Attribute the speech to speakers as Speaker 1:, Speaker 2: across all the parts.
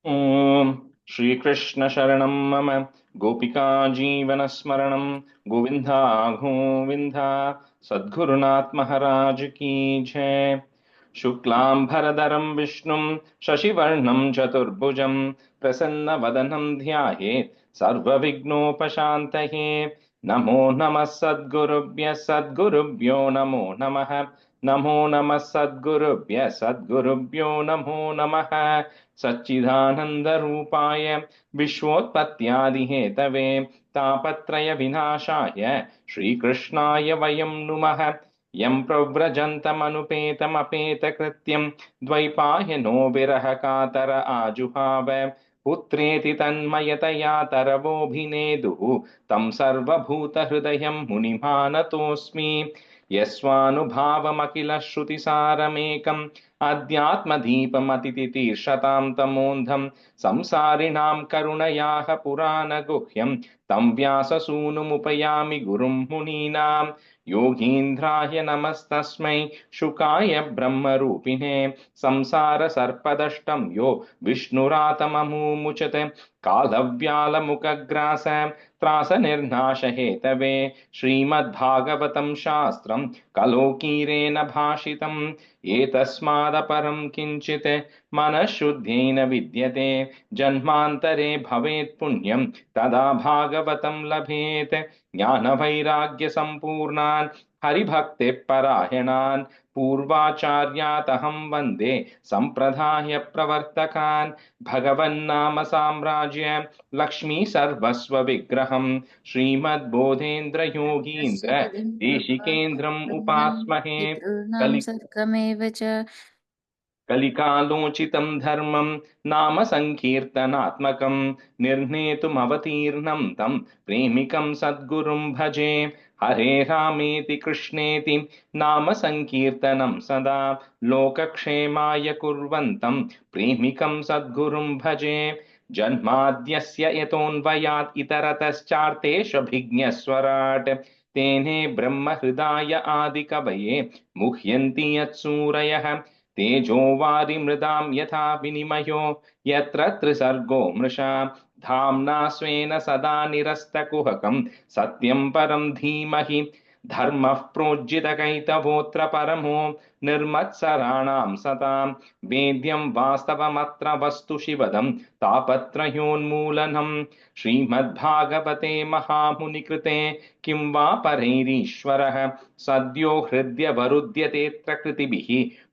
Speaker 1: ॐ श्रीकृष्ण शरणं मम गोपिका जीवनस्मरणं गोविन्दा गोविन्दा सद्गुरुनाथ महाराज की जय। शुक्लां भरधरं विष्णुं शशिवर्णं चतुर्भुजं प्रसन्नवदनं ध्यायेत् सर्वविघ्नोपशान्तये। नमो नमः सद्गुरुभ्यः सद्गुरुभ्यो नमो नमः। नमो नमः सद्गुरुभ्यः सद्गुरुभ्यो नमो नमः। सच्चिदानन्दरूपाय विश्वोत्पत्त्यादिहेतवे तापत्रय विनाशाय श्रीकृष्णाय वयं नुमः। यं प्रव्रजन्तमनुपेतमपेतकृत्यं द्वैपायनो विरह कातर आजुहाव पुत्रेति तन्मयतया तरवोऽभिनेदुः तं सर्वभूतहृदयं मुनिमानतोऽस्मि। यस्वानुभावमखिल श्रुतिसारमेकम् अध्यात्मदीपमतितितीर्षतां तमोऽन्धं संसारिणां करुणयाः पुराणगुह्यं तं व्याससूनुमुपयामि गुरुं मुनीनां। योगीन्द्राय नमस्तस्मै शुकाय ब्रह्मरूपिणे संसारसर्पदष्टं यो विष्णुरातममुमुचते कालव्यालमुखग्रास त्रासनिर्नाशहेतवे श्रीमद्भागवतं शास्त्रं कलोकीरेण भाषितम् एतस्मादपरं किञ्चित् मनःशुद्धेन विद्यते जन्मान्तरे भवेत् पुण्यं तदा भागवतं लभेत्। ज्ञानवैराग्यसम्पूर्णान् हरिभक्तिपरायणान् पूर्वाचार्यातहं वन्दे सम्प्रदायप्रवर्तकान्। भगवन्नाम साम्राज्य लक्ष्मी सर्वस्व विग्रहं श्रीमद्बोधेन्द्रयोगीन्द्र देशिकेन्द्रम् उपास्महे।
Speaker 2: पितॄणां सर्गमेव च
Speaker 1: कलिकालोचितं धर्मं नाम संकीर्तनात्मकं निर्णेतुमवतीर्णं तं प्रेमिकं सद्गुरुं भजे। हरे रामेति कृष्णेति नाम संकीर्तनं सदा लोकक्षेमाय कुर्वन्तं प्रेमिकं सद्गुरुं भजे। जन्माद्यस्य यतोऽन्वयात् इतरतश्चार्तेष्वभिज्ञस्वराट् तेने ब्रह्महृदाय आदिकवये मुह्यन्ति यत्सूरयः। तेजो वारिमृदां यथा विनिमयो यत्र त्रिसर्गो मृषा धाम्ना स्वेन सदा निरस्तकुहकं सत्यं परं धीमहि। धर्मः प्रोज्झितकैतवोऽत्र परमो निर्मत्सराणां सतां वेद्यं वास्तवमत्र वस्तु शिवदं तापत्रयोन्मूलनम्। श्रीमद्भागवते महामुनिकृते किं वा परैरीश्वरः सद्यो हृद्यवरुध्यतेऽत्र कृतिभिः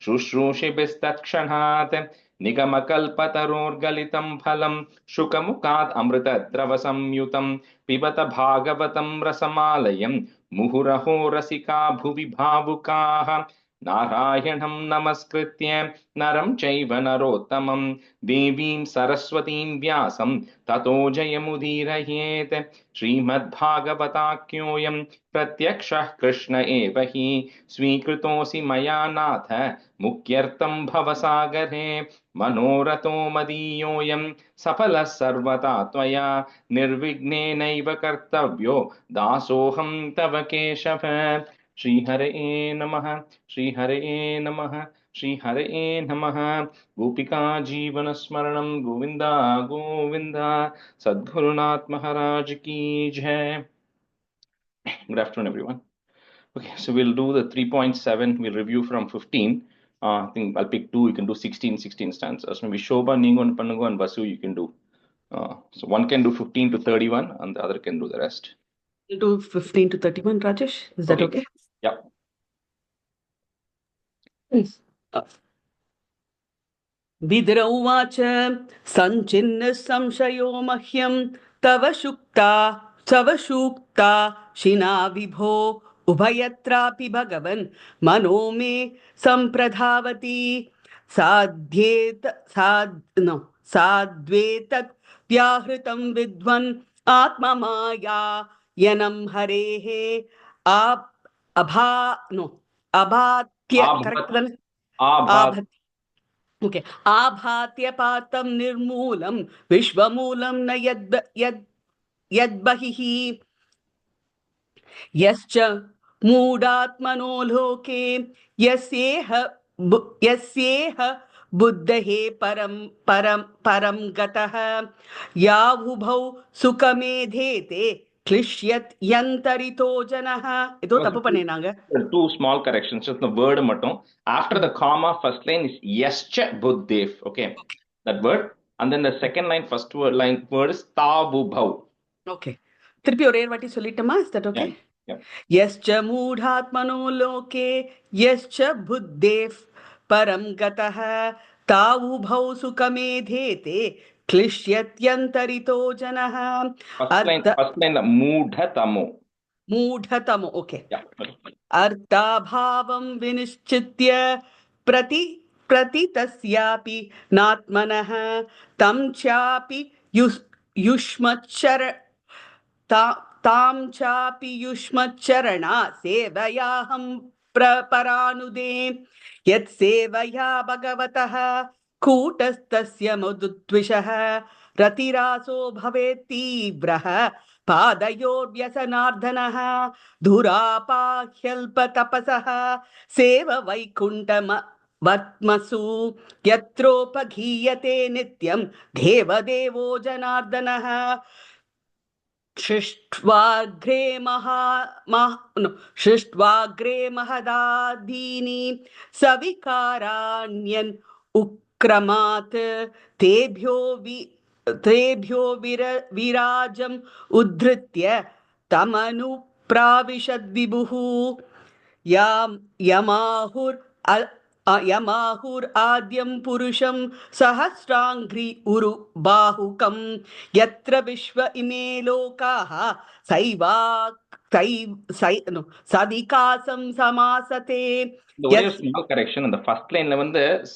Speaker 1: शुश्रूषिभिस्तत्क्षणात्। निगमकल्पतरोर्गलितं फलं शुकमुखात् अमृतद्रवसंयुतं पिबत भागवतं रसमालयं मुहुरहो रसिका भुवि भावुकाः। नारायणं नमस्कृत्य नरं चैव नरोत्तमं देवीं सरस्वतीं व्यासं ततो जयमुदीरयेत्। श्रीमद्भागवताख्योऽयं प्रत्यक्षः कृष्ण एव हि स्वीकृतोऽसि मया नाथ मुक्त्यर्थं भवसागरे। मनोरथो मदीयोऽयं सफलः सर्वथा त्वया निर्विघ्नेनैव कर्तव्यो दासोऽहं तव केशव। श्रीहरे नमः श्रीहरे नमः श्रीहरे नमः। गोपिका जीवनस्मरणं गोविन्दा गोविन्दा सद्गुरुनाथ महाराज की जय। Good afternoon, everyone. Okay, so we'll do the 3.7. We'll review from 15. I think I'll pick two. You can do 16 stanzas. Maybe Shobha, Ningon, Pannago, and Vasu, you can do. So one can do 15 to 31, and the other can do the rest.
Speaker 3: We'll do 15 to 31, Rajesh. Is that okay?
Speaker 1: Yeah.
Speaker 3: Yes. विदुर उवाच सञ्चिन्नः संशयो मह्यं तव सूक्ता शिना विभो उभयत्रापि भगवन् मनो मे सम्प्रधावति साद्वेतत् व्याहृतं विद्वन् आत्ममाया यनं हरेः Okay. आभात्यपातं निर्मूलं विश्वमूलं न यद्बहिः यश्च मूढात्मनो लोके यस्येह बुद्धहे परं गतः यावुभौ सुखमेधेते क्लिश्यत् यन्तरितो जनः ஏதோ தப்பு பண்ணினாங்க.
Speaker 1: Two small corrections, just the word mattum. After the comma, first line is yascha buddhev. Okay, that word. And then the second line, first word is tavubhav.
Speaker 3: Okay. திருப்பி ஒரே வாட்டி சொல்லிட்டோமா? Is that okay?
Speaker 1: Yeah.
Speaker 3: यश्च मूढात्मनो लोके यश्च बुद्धेः परं गतः तावुभौ सुखमेधेते क्लिश्यत्यन्तरितो जनः.
Speaker 1: First line मूढतमो.
Speaker 3: मूढतमो. Okay.
Speaker 1: Yeah.
Speaker 3: अर्थाभावं विनिश्चित्य प्रति तस्यापि नात्मनः तं चापि युष्मच्चर तां चापि युष्मच्चरणा सेवयाहं परानुदे यत्सेवया भगवतः कूटस्थस्य मुदुद्विषः रतिरासो भवेत् तीव्रः पादयोर्व्यसनार्दनः धुरापाह्यल्पतपसः सेव वैकुण्ठमवत्मसु यत्रोपगीयते नित्यं देवदेवो जनार्दनः सृष्ट्वाग्रे महदादीनि सविकाराण्यन् उक्रमात् तेभ्यो विराजम् उद्धृत्य तमनुप्राविशद्विभुः यमाहुराद्यं पुरुषं सहस्राङ्घ्रि उरु बाहुकं यत्र विश्व इमे लोकाः सदिकासं समासते.
Speaker 1: There is small correction in the first line.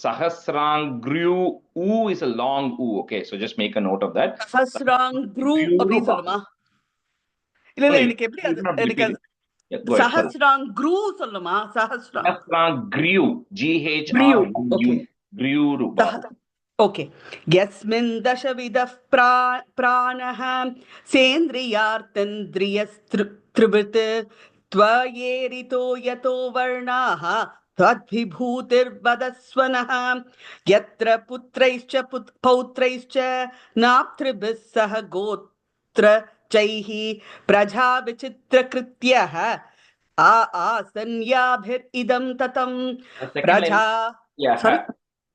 Speaker 1: Sahasrangru u is a long u. Okay, so just make a note of that.
Speaker 3: Sahasrangru அப்படின்னு சொல்லுமா? இல்ல எனக்கு எப்படி எனக்கு சஹஸ்ராங்க்ரு சொல்லுமா?
Speaker 1: சஹஸ்ராங்க்ரு GHRU க்ரூரு.
Speaker 3: Okay. यस्मिन् दशविधः प्राणः सेन्द्रियार्तेन्द्रियस्त्रिवृत् त्वयेरितो यतो वर्णाः तद्विभूतिर्वदस्वनः यत्र पुत्रैश्च पौत्रैश्च नाप्तृभिः सह गोत्रचैः प्रजा विचित्रकृत्यः आसन्याभिरिदं ततं प्रजा.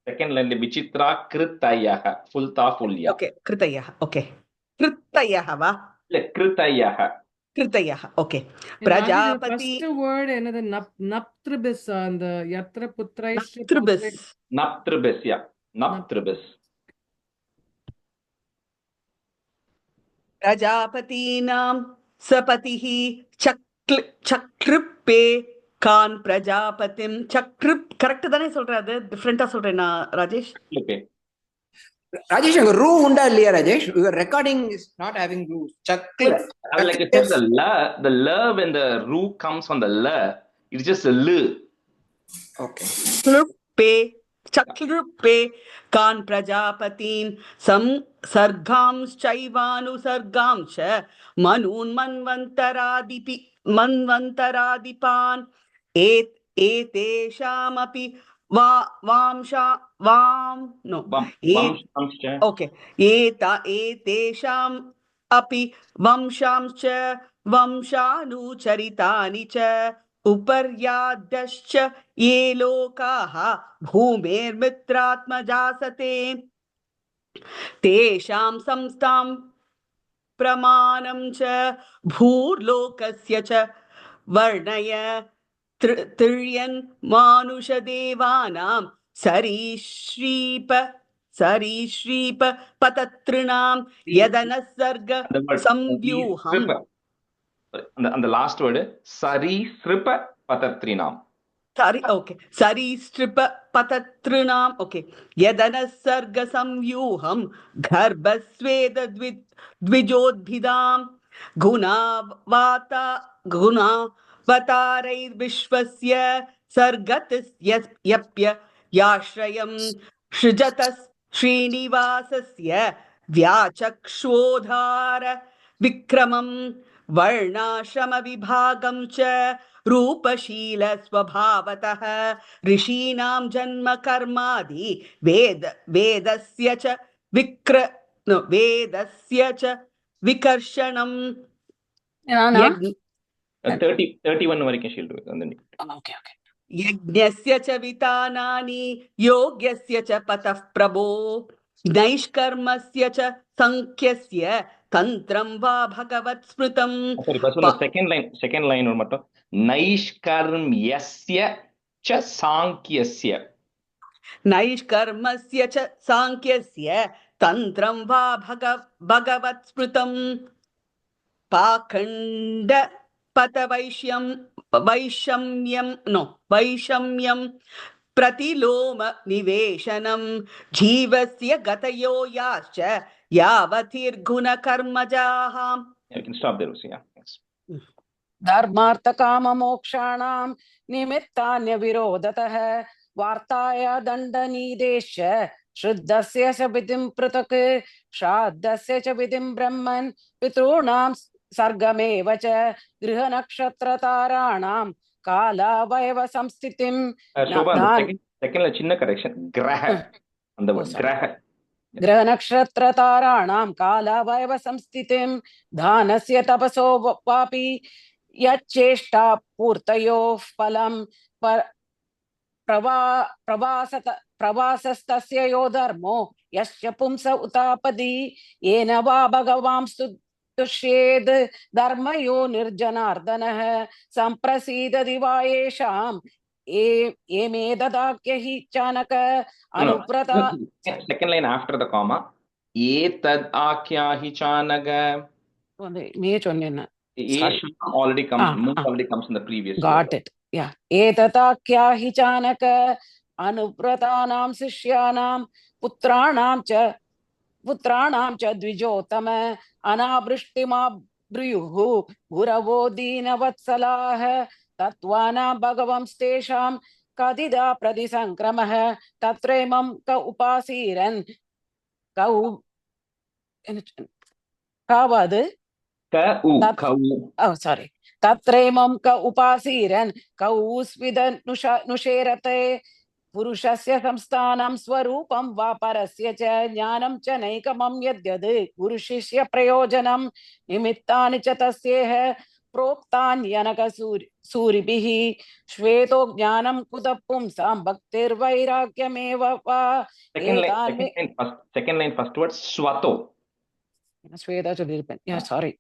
Speaker 1: Second line vichitra kritayah, full ta full ya.
Speaker 3: Okay, kritayah. Okay, kritayah va. Kritayah. Okay. Prajapati.
Speaker 4: First word another naptribis and the yatra putraish.
Speaker 1: Naptribis, yeah. Naptribis.
Speaker 3: Prajapatinam sapatihi chakrippe கான் பிரஜாபதிம் சக்ரிப். கரெக்ட் தானே சொல்றேன்? அது டிஃபரெண்டா சொல்றேனா Rajesh?
Speaker 1: Okay.
Speaker 5: Rajesh அங்க ரூ உண்டா இல்லையா Rajesh? your recording is not having roo. Chakripp.
Speaker 1: Like it says the la when the roo comes on the la, it's just a l.
Speaker 5: Okay.
Speaker 3: चक्रुपे कान् प्रजापतीन् सर्गांश्चैवानुसर्गांश्च मनून् मन्वन्तरादिपान् एतेषामपि एतेषाम् अपि वंशांश्च वंशानुचरितानि च उपर्यादश्च ये लोकाः भूमेर्मित्रात्मजासते तेषां संस्थां प्रमाणं च भूर्लोकस्य च वर्णय त्रियन् मानुषदेवानां सरीश्रीप पततृणां यदनसर्ग संव्यूहम्.
Speaker 1: And the last word sarisripa patatrinam.
Speaker 3: Okay. Sarisripa patatrinam. Okay. Yadanasarga samvyuham garbhasveda dvijodbhidam gunavatarai vishvasya sargatis yashrayam shrijatas srinivasasya vyachakshvodhara vikramam वर्णाश्रमविभागं च रूपशीलस्वभावतः ऋषीणां जन्म कर्मादि वेदस्य च वेदस्य च विकर्षणं यज्ञ
Speaker 1: 31 வரைக்கும் she'll do it and then
Speaker 2: Okay.
Speaker 3: यज्ञस्य च वितानानि योग्यस्य च पतः प्रभो नैष्कर्मस्य च संख्यस्य तन्त्रं वा भगवत् स्मृतं
Speaker 1: sorry first one second line ஒரு மட்டும் நைஷ்கர்ம்யஸ்ய च சாங்கியஸ்ய
Speaker 3: नैष्कर्मस्य च सांख्यस्य तन्त्रं वा भगवत् स्मृतं पाखण्ड वैषम्यं प्रतिलोम निवेशनं जीवस्य गतयो याश्च यावतीर्गुणकर्मजाः.
Speaker 1: you can stop there Lucy. Yeah, thanks.
Speaker 6: धर्मार्थ काम मोक्षाणां निमित्तान्य विरोधतः वार्ताय दण्डनीदेश शुद्धस्य च विधिं पृथक् श्राद्धस्य च विधिं ब्रह्मन् पितॄणां सर्गमेव च गृहनक्षत्रताराणां कालावयव संस्थितिं
Speaker 1: Shobha, second சின்ன correction கிரக அந்த word கிரக
Speaker 6: ग्रहनक्षत्रताराणां कालावयव संस्थितिं दानस्य तपसो वापि यच्चेष्टा पूर्तयोः फलं प्रवासस्तस्य यो धर्मो यस्य पुंस उतापदी येन वा भगवांस्तु तुष्येद् धर्मयो निर्जनार्दनः सम्प्रसीदति वा येषाम् एमे ददाक्य हि चानक अनुव्रता.
Speaker 1: second line after the comma etad akyahi chanaga
Speaker 6: me chonnena
Speaker 1: already comes in the previous
Speaker 6: got it yeah etatakyahi chanaka anupratanam sishyanam putranam cha dvijotama anabrushtima bruyuhu guravo deenavatsalah तत्वानां भगवंस्तेषां कदिदा प्रतिसंक्रमः तत्रैमं क उपासीरन् तत्रैमं क उपासीरन् कौस्विदनुशेरते पुरुषस्य संस्थानं स्वरूपं वा परस्य च ज्ञानं च नैकमं यद्यद् गुरुशिष्य प्रयोजनं निमित्तानि च तस्येह प्रोक्तान्यनक सूरिभिः श्वेतो ज्ञानं कुतः पुंसां भक्तिर्वैराग्यमेव वा.
Speaker 1: second line first word swato
Speaker 6: श्वेता sorry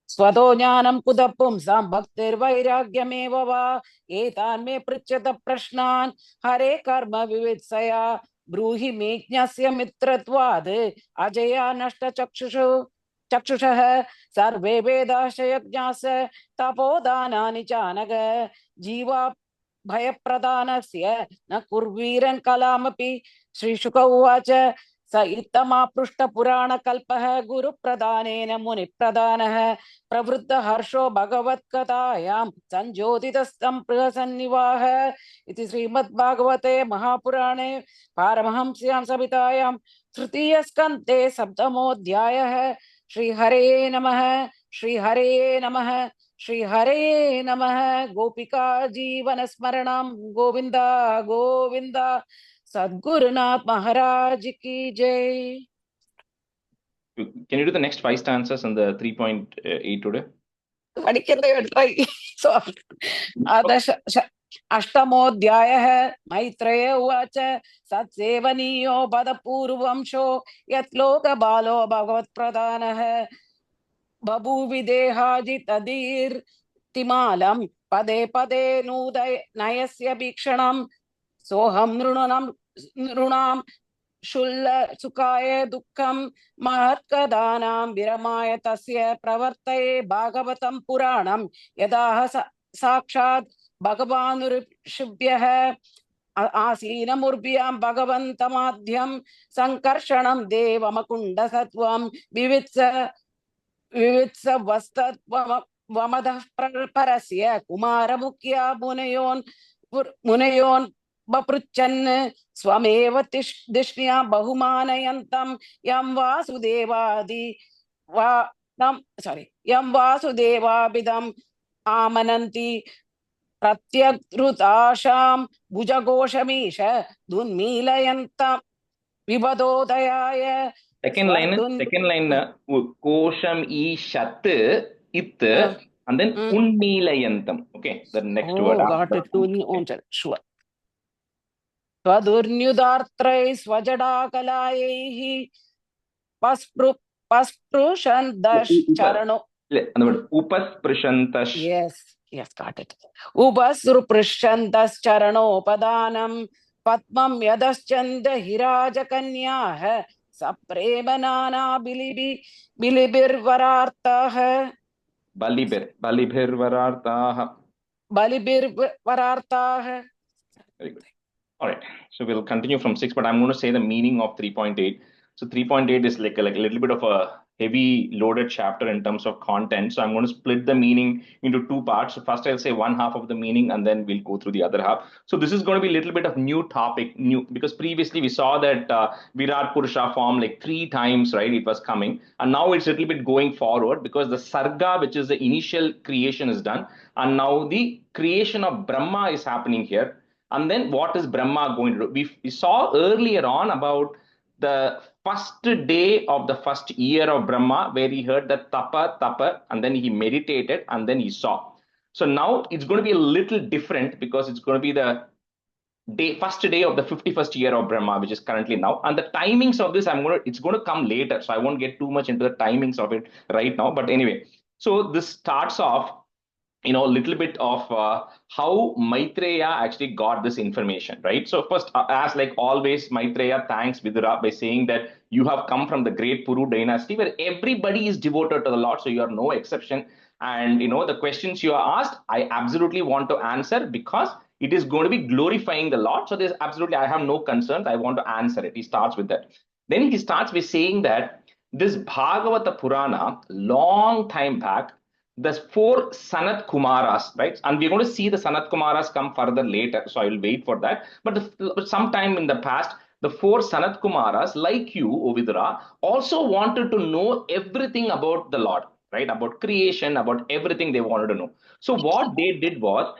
Speaker 6: स्वतो ज्ञानं कुतः पुंसां भक्तिर्वैराग्यमेव वा एतान् मे पृच्छत प्रश्नान् हरे कर्म विवित्सया ब्रूहि मे ज्ञस्य मित्रत्वाद् अजया चक्षुषः सर्वे वेदाशयज्ञास तपोदानानि चानग जीवा भयप्रदानस्य न कुर्वीरन् कलामपि. श्रीशुक उवाच स इत्थमापृष्टपुराणकल्पः गुरुप्रदानेन मुनिप्रदानः प्रवृद्ध हर्षो भगवत्कथायां संज्योतितस्तं बृहसन्निवाह इति श्रीमद्भागवते महापुराणे पारमहंस्यां संहितायां तृतीयस्कन्धे सप्तमोऽध्यायः. श्रीहरे नमः श्रीहरे नमः श्रीहरे नमः. गोपिका जीवन स्मरणं गोविंद गोविंद. सद्गुरुनाथ महाराज की जय.
Speaker 1: Can you do the next 5 stanzas and the 3.8 today?
Speaker 6: अष्टमोऽध्यायः Maitreya उवाच सत्सेवनीयो पदपूर्वंशो यत्लोकबालो भगवत्प्रधानः बभूविदेहाजितदीर्तिमालं पदे पदे नयस्य भीक्षणं सोऽहं नृणां शुल्ल सुखाय दुःखं महत्कदानां विरमाय तस्य प्रवर्तये भागवतं पुराणं यदाह साक्षात् भगवानुऋषिभ्यः आसीनमुर्भ्यां भगवन्तमाद्यं संकर्षणं देवमकुण्डसत्वं विवित्स वस्तत्वमदः परस्य कुमारमुख्या मुनयोन् बपृच्छन् स्वमेव दिष्ण्या बहुमानयन्तं यं वासुदेवादि यं वासुदेवाभिधम् आमनन्ति प्रत्यग्रुताशां भुजघोषमीश दुन्मीलयन्त विबदोदयाय
Speaker 1: Second line, kosham ishat it, and then unnilayantam. Okay, the next word.
Speaker 6: Got it. Sure. Twadurnyudartrai swajadakalayaiः pasprushantdash charano.
Speaker 1: The word upasprishantash.
Speaker 6: Yes, got it. Upasruprishantas charanopadanam padmam yadaschanda hirajakanyah sapremanana bilibirvarartah. Balibirvarartah.
Speaker 1: Very good. All right. So we'll continue from 6, but I'm going to say the meaning of 3.8. So 3.8 is like a little bit of a heavy loaded chapter in terms of content. So I'm going to split the meaning into 2 parts. So first I'll say one half of the meaning and then we'll go through the other half. So this is going to be a little bit of new topic, because previously we saw that Virat Purusha form like 3 times, right? It was coming. And now it's a little bit going forward because the Sarga, which is the initial creation, is done. And now the creation of Brahma is happening here. And then what is Brahma going to do? We saw earlier on about the first day of the first year of Brahma, where he heard the tapa, and then he meditated, and then he saw. So now it's going to be a little different because it's going to be the first day of the 51st year of Brahma, which is currently now. And the timings of this, it's going to come later. So I won't get too much into the timings of it right now. But anyway, so this starts off, a little bit of how Maitreya actually got this information, right? So first, as like always, Maitreya thanks Vidura by saying that you have come from the great Puru dynasty where everybody is devoted to the Lord, so you are no exception. And the questions you are asked, I absolutely want to answer because it is going to be glorifying the Lord. So there's absolutely, I have no concerns. I want to answer it. He starts with that. Then he starts by saying that this Bhagavata Purana, long time back, the 4 Sanat Kumaras, right? And we're going to see the Sanat Kumaras come further later, so I will wait for that. But sometime in the past, the 4 Sanat Kumaras, like you, Ovidura, also wanted to know everything about the Lord, right? About creation, about everything they wanted to know. So what they did was,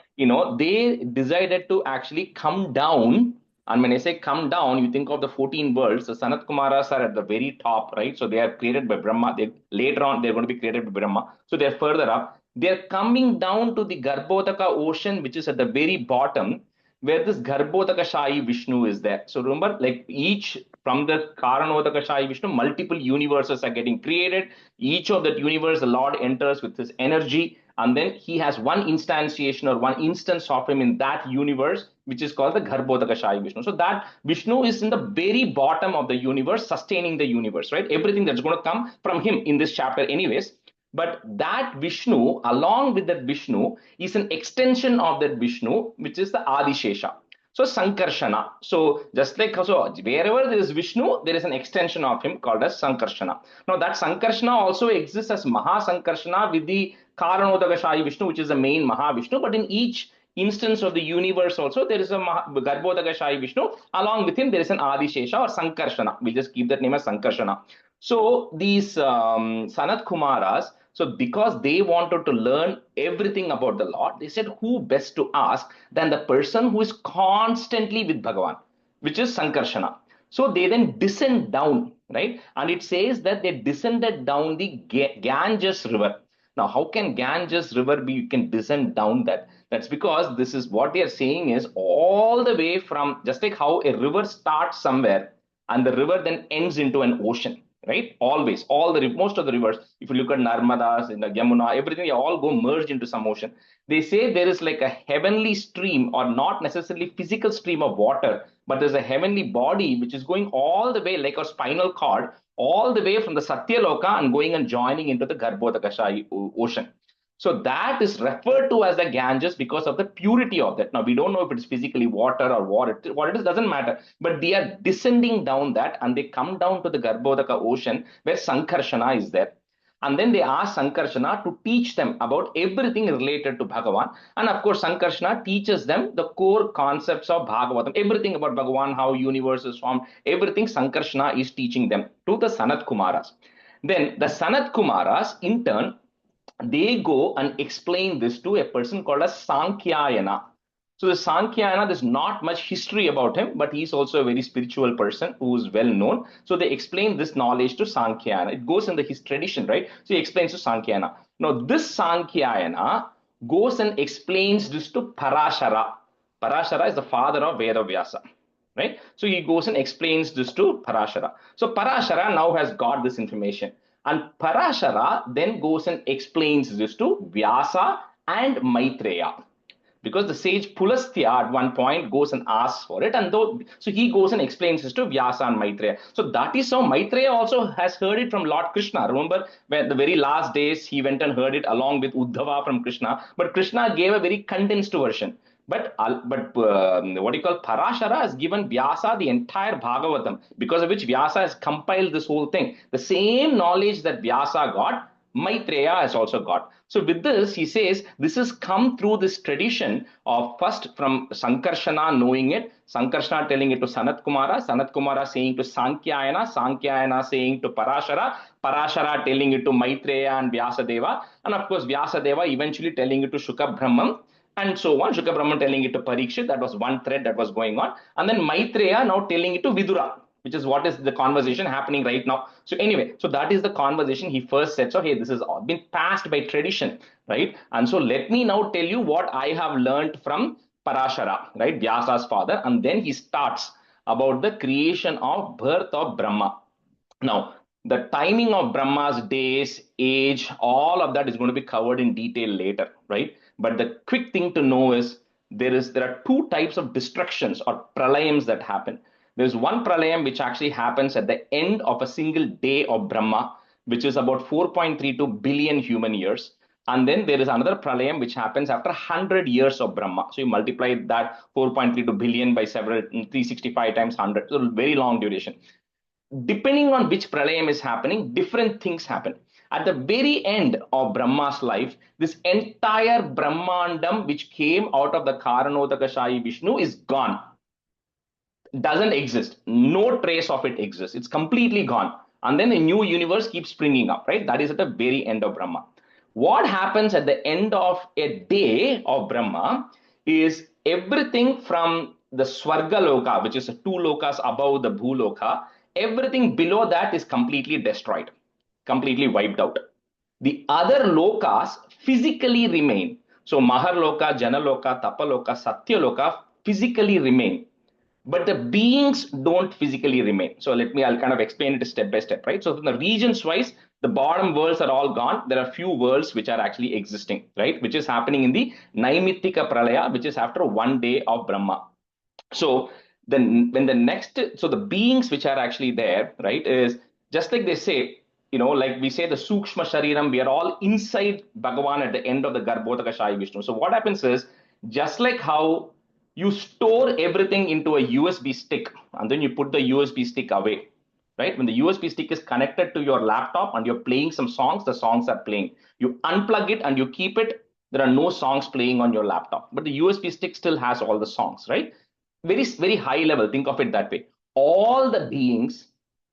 Speaker 1: they decided to actually come down. And when I say come down, you think of the 14 worlds. The Sanat Kumaras are at the very top, right? So they are created by Brahma. Later on, they're going to be created by Brahma. So they're further up. They're coming down to the Garbhodaka ocean, which is at the very bottom, where this Garbhodaka Shayi Vishnu is there. So remember, like each from the Karanodaka Shayi Vishnu, multiple universes are getting created. Each of that universe, the Lord enters with his energy. And then he has one instantiation or one instance of him in that universe, which is called the Garbhodaka Shayi Vishnu. So that Vishnu is in the very bottom of the universe, sustaining the universe, right? Everything that's going to come from him in this chapter anyways. But that Vishnu, along with that Vishnu, is an extension of that Vishnu, which is the Adishesha. So Sankarshana. So just like, so wherever there is Vishnu, there is an extension of him called as Sankarshana. Now that Sankarshana also exists as Mahasankarshana with the Karanodaka Shayi Vishnu, which is the main Mahavishnu. But in each instance of the universe also, there is a Garbhodaka Shayi Vishnu. Along with him, there is an Adishesha or Sankarshana. We just keep that name as Sankarshana. So these Sanat Kumaras, so because they wanted to learn everything about the Lord, they said, who best to ask than the person who is constantly with Bhagavan, which is Sankarshana. So they then descend down, right? And it says that they descended down the Ganges river. Now, how can Ganges river be, you can descend down that? That's because this is what they are saying is all the way from, just like how a river starts somewhere and the river then ends into an ocean. Right? Always, most of the rivers, if you look at Narmadas, in the Yamuna, everything, they all go merge into some ocean. They say there is like a heavenly stream, or not necessarily physical stream of water, but there's a heavenly body which is going all the way like a spinal cord, all the way from the Satyaloka and going and joining into the Garbhodaka Shayi ocean. So that is referred to as the Ganges because of the purity of that. Now, we don't know if it is physically water or what it is, doesn't matter. But they are descending down that and they come down to the Garbhodaka ocean where Sankarshana is there. And then they ask Sankarshana to teach them about everything related to Bhagavan. And of course, Sankarshana teaches them the core concepts of Bhagavatam, everything about Bhagavan, how universe is formed, everything Sankarshana is teaching them to the Sanat Kumaras. Then the Sanat Kumaras, in turn, they go and explain this to a person called as Sankhyayana. So the Sankhya, there's not much history about him, but he's also a very spiritual person who is well known. So they explain this knowledge to Sankhya. It goes in his tradition, right? So he explains to Sankhya. Now this Sankhya goes and explains this to Parashara. Parashara is the father of Veda Vyasa, right? So he goes and explains this to Parashara. So Parashara now has got this information. And Parashara then goes and explains this to Vyasa and Maitreya. Because the sage Pulastya at one point goes and asks for it, and so he goes and explains this to Vyasa and Maitreya. So that is how Maitreya also has heard it from Lord Krishna. Remember, when the very last days he went and heard it along with Uddhava from Krishna, but Krishna gave a very condensed version. But what do you call, Parashara has given Vyasa the entire Bhagavatam, because of which Vyasa has compiled this whole thing. The same knowledge that Vyasa got, Maitreya has also got. So with this, he says, this has come through this tradition of first from Sankarshana knowing it, Sankarshana telling it to Sanat Kumara saying to Sankhya saying to Parashara telling it to Maitreya and Vyasadeva, and of course Vyasadeva eventually telling it to Shuka Brahman, and so on. Shuka Brahman telling it to Parikshit. That was one thread that was going on. And then Maitreya now telling it to Vidura, which is what is the conversation happening right now. So anyway, so that is the conversation he first said. So hey, this has been passed by tradition, right? And so let me now tell you what I have learned from Parashara, right? Vyasa's father. And then he starts about the creation of birth of Brahma. Now, the timing of Brahma's days, age, all of that is going to be covered in detail later, right? But the quick thing to know is there are two types of destructions or pralayams that happen. There's one pralayam which actually happens at the end of a single day of Brahma, which is about 4.32 billion human years. And then there is another pralayam which happens after 100 years of Brahma. So you multiply that 4.32 billion by 365 times 100. So very long duration. Depending on which pralayam is happening, different things happen. At the very end of Brahma's life, this entire Brahmandam which came out of the Karanodakashayi Vishnu is gone. Doesn't exist. No trace of it exists. It's completely gone. And then a new universe keeps springing up, right? That is at the very end of Brahma. What happens at the end of a day of Brahma is everything from the Swarga Loka, which is two lokas above the Bhuloka, everything below that is completely destroyed, completely wiped out. The other lokas physically remain. So Maharloka, Janaloka, Tapaloka, Satyaloka physically remain. But the beings don't physically remain. So I'll kind of explain it step by step, right? So from the regions wise, the bottom worlds are all gone. There are few worlds which are actually existing, right? Which is happening in the Naimittika Pralaya, which is after one day of Brahma. So then when so the beings which are actually there, right, is just like they say, like we say the Sukshma Shariram, we are all inside Bhagavan at the end of the Garbhodakashayi Vishnu. So what happens is, just like how you store everything into a USB stick and then you put the USB stick away, right? When the USB stick is connected to your laptop and you're playing some songs, the songs are playing. You unplug it and you keep it, there are no songs playing on your laptop, but the USB stick still has all the songs, right? Very, very high level, think of it that way. All the beings,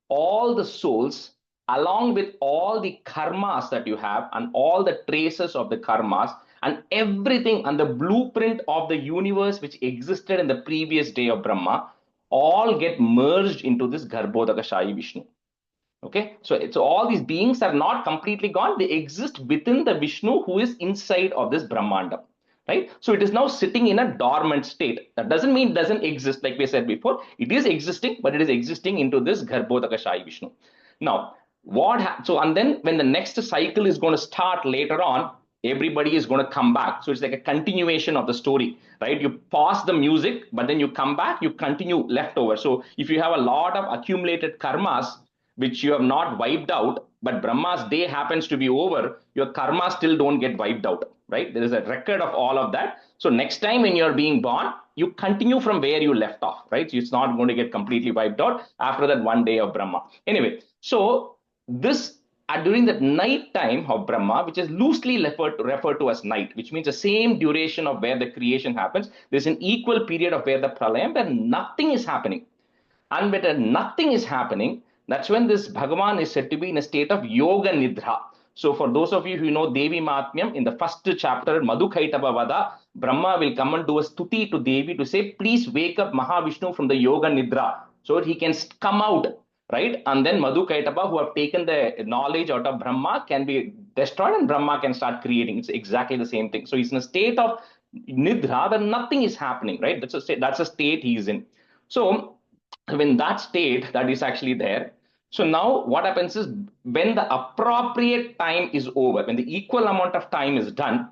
Speaker 1: all the souls, along with all the karmas that you have and all the traces of the karmas, and everything and the blueprint of the universe which existed in the previous day of Brahma all get merged into this Garbhodakashayi Vishnu. Okay, so all these beings are not completely gone. They exist within the Vishnu who is inside of this Brahmanda, right? So it is now sitting in a dormant state. That doesn't mean it doesn't exist, like we said before. It is existing, but it is existing into this Garbhodakashayi Vishnu. Now, and then when the next cycle is going to start later on, everybody is going to come back. So it's like a continuation of the story, right? You pause the music, but then you come back, you continue leftover. So if you have a lot of accumulated karmas, which you have not wiped out, but Brahma's day happens to be over, your karma still don't get wiped out, right? There is a record of all of that. So next time when you're being born, you continue from where you left off, right? So it's not going to get completely wiped out after that one day of Brahma. Anyway, so this during that night time of Brahma, which is loosely referred to as night, which means the same duration of where the creation happens, there's an equal period of where the pralayam, where nothing is happening. And when nothing is happening, That's when this Bhagavan is said to be in a state of yoga nidra. So for those of you who know Devi Mahatmyam, in the first chapter, Madhukaitava Vada, Brahma will come and do a stuti to Devi to say, please wake up Mahavishnu from the yoga nidra so that he can come out, right? And then Madhukaitava, who have taken the knowledge out of Brahma, can be destroyed and Brahma can start creating. It's exactly the same thing. So he's in a state of nidra where nothing is happening, right? That's a state he's in. So when that state that is actually there, so now what happens is when the appropriate time is over, when the equal amount of time is done,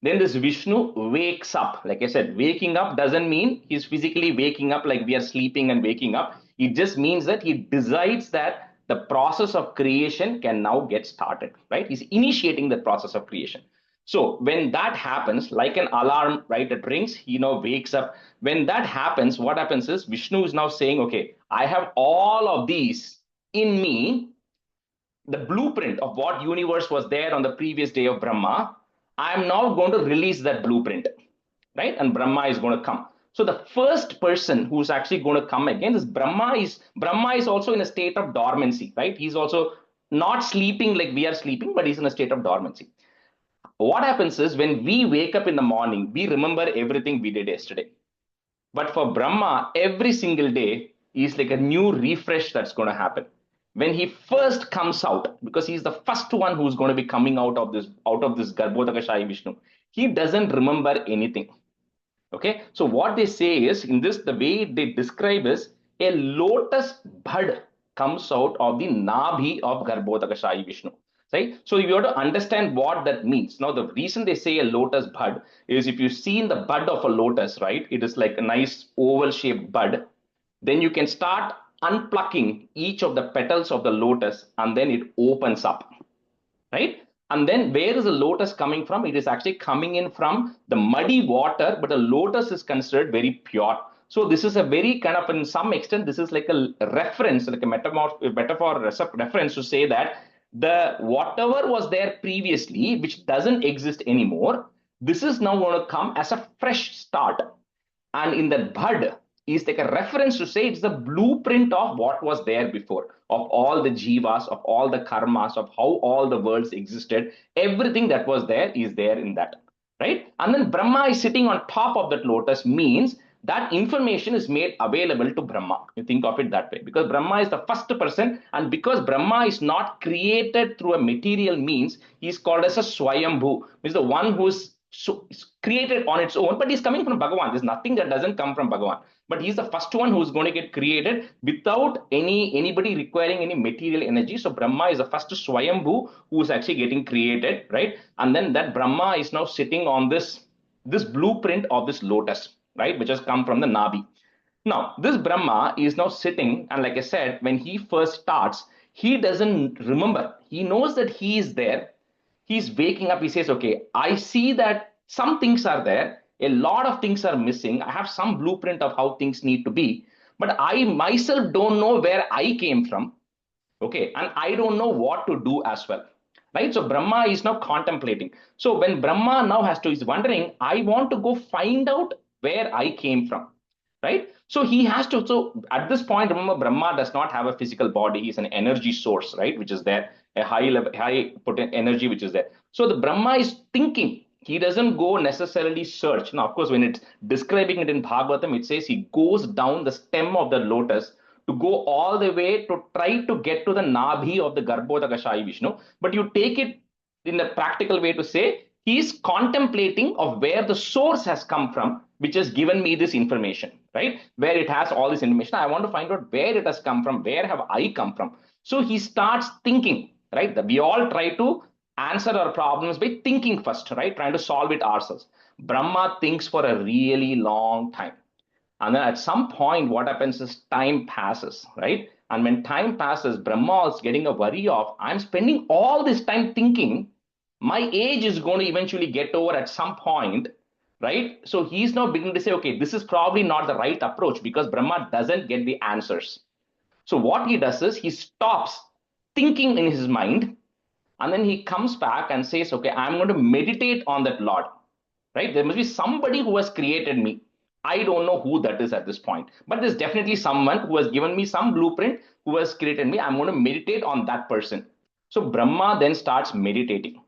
Speaker 1: then this Vishnu wakes up. Like I said, waking up doesn't mean he's physically waking up like we are sleeping and waking up. It just means that he decides that the process of creation can now get started, right? He's initiating the process of creation. So when that happens, like an alarm, right, it rings, he now wakes up. When that happens, what happens is Vishnu is now saying, okay, I have all of these in me, the blueprint of what universe was there on the previous day of Brahma. I am now going to release that blueprint, right? And Brahma is going to come. So the first person who's actually going to come again is Brahma. Brahma is also in a state of dormancy, right? He's also not sleeping like we are sleeping, but he's in a state of dormancy. What happens is when we wake up in the morning, we remember everything we did yesterday. But for Brahma, every single day is like a new refresh that's going to happen. When he first comes out, because he's the first one who's going to be coming out of this Garbhodakashayi Vishnu, he doesn't remember anything. Okay, so what they say is, in this, the way they describe is a lotus bud comes out of the Nabhi of Garbhodakashayi Vishnu. Right? So you have to understand what that means. Now, the reason they say a lotus bud is if you see in the bud of a lotus, right, it is like a nice oval shaped bud. Then you can start unplucking each of the petals of the lotus and then it opens up, right? And then where is the lotus coming from? It is actually coming in from the muddy water, but the lotus is considered very pure. So this is a very kind of, in some extent, this is like a reference, like a metaphor reference to say that the whatever was there previously, which doesn't exist anymore, this is now going to come as a fresh start. And in that bud is like a reference to say it's the blueprint of what was there before, of all the jivas, of all the karmas, of how all the worlds existed. Everything that was there is there in that, right? And then Brahma is sitting on top of that lotus means that information is made available to Brahma. You think of it that way, because Brahma is the first person, and because Brahma is not created through a material means, he is called as a Swayambhu, means the one who is created on its own, but he's coming from Bhagavan. There's nothing that doesn't come from Bhagavan. But he's the first one who's going to get created without anybody requiring any material energy. So Brahma is the first Swayambhu who is actually getting created, right? And then that Brahma is now sitting on this blueprint of this lotus, right, which has come from the Nabi. Now, this Brahma is now sitting, and like I said, when he first starts, he doesn't remember. He knows that he is there. He's waking up. He says, okay, I see that some things are there. A lot of things are missing. I have some blueprint of how things need to be, but I myself don't know where I came from. Okay, and I don't know what to do as well. Right? So Brahma is now contemplating. So when Brahma now is wondering, I want to go find out where I came from. Right? So he has to, so at this point, remember, Brahma does not have a physical body. He's an energy source, right? Which is there, a high potent energy, which is there. So the Brahma is thinking. He doesn't go necessarily search. Now, of course, when it's describing it in Bhagavatam, it says he goes down the stem of the lotus to go all the way to try to get to the Nabhi of the Garbhodakashayi Vishnu. But you take it in the practical way to say, he's contemplating of where the source has come from, which has given me this information, right? Where it has all this information. I want to find out where it has come from. Where have I come from? So he starts thinking, right? We all try to answer our problems by thinking first, right? Trying to solve it ourselves. Brahma thinks for a really long time. And then at some point, what happens is time passes, right? And when time passes, Brahma is getting a worry of, I'm spending all this time thinking, my age is going to eventually get over at some point, right? So he's now beginning to say, okay, this is probably not the right approach because Brahma doesn't get the answers. So what he does is he stops thinking in his mind, and then he comes back and says, okay, I'm going to meditate on that Lord, right? There must be somebody who has created me. I don't know who that is at this point, but there's definitely someone who has given me some blueprint, who has created me. I'm going to meditate on that person. So Brahma then starts meditating.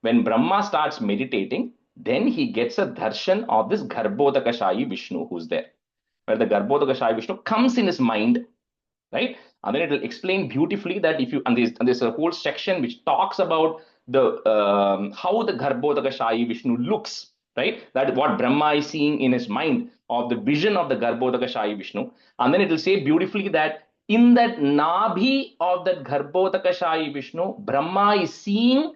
Speaker 1: When Brahma starts meditating, then he gets a darshan of this Garbhodakashayi Vishnu who's there. Where the Garbhodakashayi Vishnu comes in his mind, right? And then it will explain beautifully that if you, and there's a whole section which talks about the how the Garbhodakashayi Vishnu looks, right? That what Brahma is seeing in his mind of the vision of the Garbhodakashayi Vishnu. And then it will say beautifully that in that Nabhi of that Garbhodakashayi Vishnu, Brahma is seeing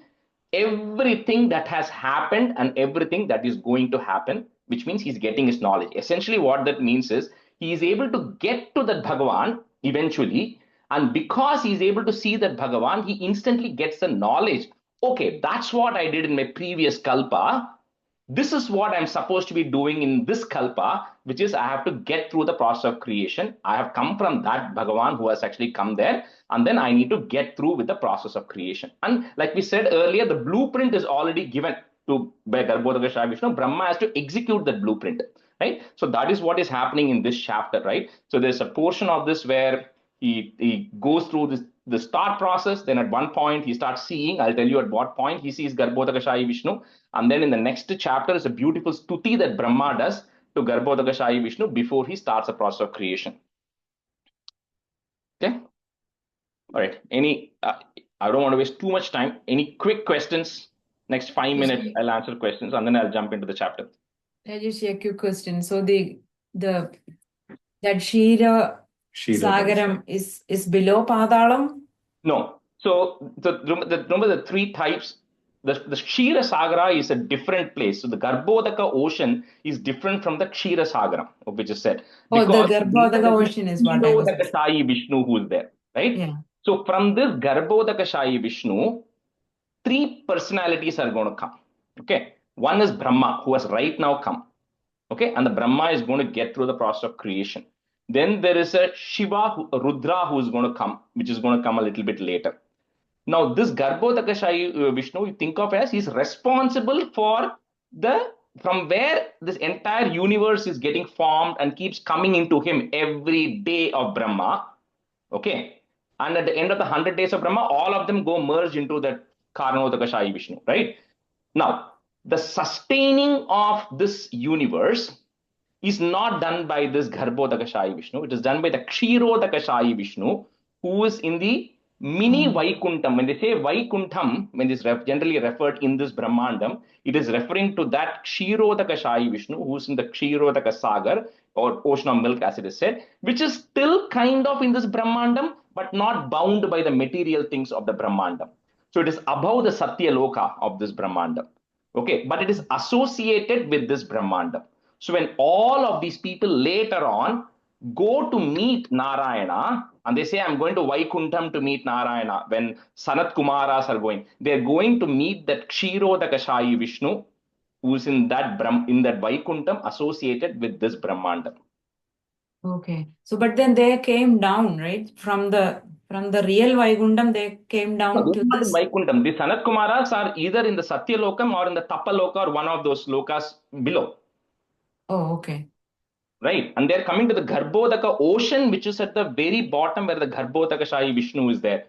Speaker 1: everything that has happened and everything that is going to happen, which means he's getting his knowledge. Essentially, what that means is he is able to get to that Bhagavan eventually. And because he's able to see that Bhagavan, he instantly gets the knowledge. Okay, that's what I did in my previous kalpa. This is what I'm supposed to be doing in this kalpa, which is I have to get through the process of creation. I have come from that Bhagavan who has actually come there, and then I need to get through with the process of creation. And like we said earlier, the blueprint is already given to by Garbhodakashayi Vishnu. Brahma has to execute that blueprint, right? So that is what is happening in this chapter, right? So there's a portion of this where he goes through the start process. Then at one point he starts seeing, I'll tell you at what point he sees Garbhodakashayi Vishnu. And then in the next chapter is a beautiful stuti that Brahma does to Garbhodakashayi Vishnu before he starts the process of creation. Okay. All right. I don't want to waste too much time. Any quick questions? Next 5 minutes, I'll answer questions and then I'll jump into the chapter.
Speaker 2: I just a quick question. So that Shira Sagaram is below Padalam?
Speaker 1: No. So remember the three types. The Kshira Sagara is a different place. So the Garbhodaka ocean is different from the Kshira Sagara, which is said.
Speaker 2: Oh, the Garbhodaka ocean is what I was saying.
Speaker 1: Garbhodakashayi Vishnu who is there, right?
Speaker 2: Yeah.
Speaker 1: So from this Garbhodakashayi Vishnu, three personalities are going to come. Okay. One is Brahma, who has right now come. Okay. And the Brahma is going to get through the process of creation. Then there is a Shiva, a Rudra, who is going to come, which is going to come a little bit later. Now, this Garbhodakashayi Vishnu, you think of as he's responsible for from where this entire universe is getting formed and keeps coming into him every day of Brahma. Okay. And at the end of the 100 days of Brahma, all of them go merge into that Karanodakashayi Vishnu, right? Now, the sustaining of this universe is not done by this Garbhodakashayi Vishnu. It is done by the Kshirodakashayi Vishnu, who is in the mini Vaikuntham. When they say Vaikuntham, when this generally referred in this Brahmandam, it is referring to that Kshirodakashayi Vishnu, who is in the Kshirodaka Sagar, or ocean of milk, as it is said, which is still kind of in this Brahmandam, but not bound by the material things of the Brahmandam. So it is above the Satya Loka of this Brahmandam. Okay, but it is associated with this Brahmandam. So when all of these people later on go to meet Narayana, and they say, I'm going to Vaikuntham to meet Narayana, when Sanat Kumaras are going, they're going to meet that Kshirodakashayi Vishnu, who's in that Vaikuntham associated with this Brahmandam.
Speaker 2: Okay. So, but then they came down, right? From the real Vaikuntham, they came down
Speaker 1: No,
Speaker 2: to
Speaker 1: not
Speaker 2: this.
Speaker 1: in Vaikuntham. The Sanat Kumaras are either in the Satya Lokam or in the Tapa Loka or one of those lokas below.
Speaker 2: Oh, okay.
Speaker 1: Right. And they're coming to the Garbhodaka ocean, which is at the very bottom where the Garbhodakashayi Vishnu is there.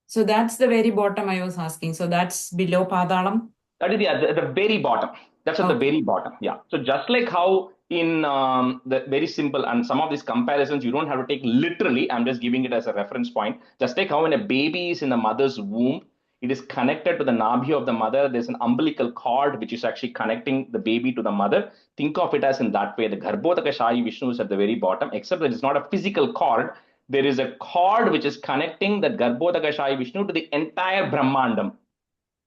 Speaker 2: So that's the very bottom I was asking. So that's below Padalam?
Speaker 1: That is at the very bottom. That's at the very bottom. Yeah. So just like how in the very simple, and some of these comparisons you don't have to take literally, I'm just giving it as a reference point. Just like how when a baby is in the mother's womb, it is connected to the nabhi of the mother. There's an umbilical cord which is actually connecting the baby to the mother. Think of it as in that way. The Garbhodakashayi Vishnu is at the very bottom, except that it's not a physical cord. There is a cord which is connecting the Garbhodakashayi Vishnu to the entire Brahmandam,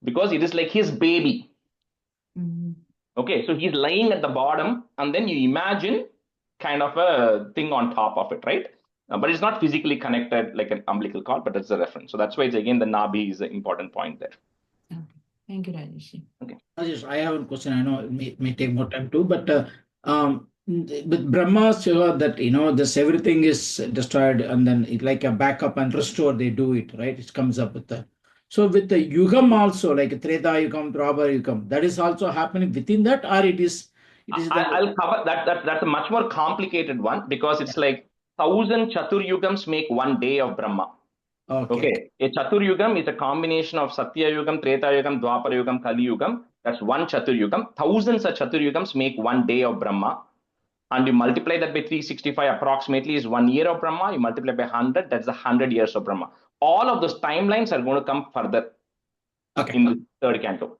Speaker 1: because it is like his baby. Okay, so he's lying at the bottom, and then you imagine kind of a thing on top of it, right? But it's not physically connected like an umbilical cord, but it's a reference. So that's why it's again the Nabhi is the important point there.
Speaker 2: Okay. Thank you, Rajesh.
Speaker 1: Okay.
Speaker 7: Rajesh, I have a question. I know it may take more time too, but with Brahma Shiva, that this everything is destroyed, and then it, like a backup and restore, they do it, right? It comes up with the. So with the Yugam also, like Treta Yugam, Dwapara Yugam, that is also happening within that, or it is It is
Speaker 1: I'll cover that. That's a much more complicated one because it's like 1,000 Chaturyugams make one day of Brahma. Okay. A Chaturyugam is a combination of Satya Yugam, Treta Yugam, Dwapara Yugam, Kali Yugam. That's one Chaturyugam. Thousands of Chaturyugams make one day of Brahma. And you multiply that by 365 approximately is 1 year of Brahma. You multiply by 100, that's 100 years of Brahma. All of those timelines are going to come further in the third canto.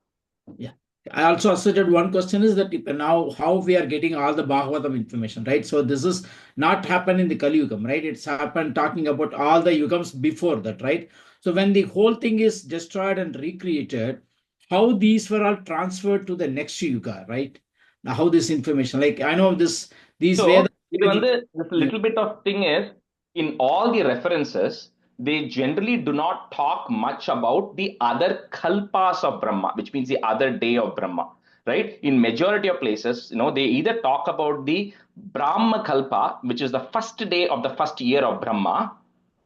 Speaker 7: Yeah. I also asserted one question is that now how we are getting all the Bhagavatam information, right? So this is not happened in the Kali Yugam, right? It's happened talking about all the Yugams before that, right? So when the whole thing is destroyed and recreated, how these were all transferred to the next Yuga, right? Now how this information, like I know these
Speaker 1: So,
Speaker 7: were
Speaker 1: this little bit of thing is, in all the references, they generally do not talk much about the other kalpas of Brahma, which means the other day of Brahma, right? In majority of places, they either talk about the Brahma Kalpa, which is the first day of the first year of Brahma,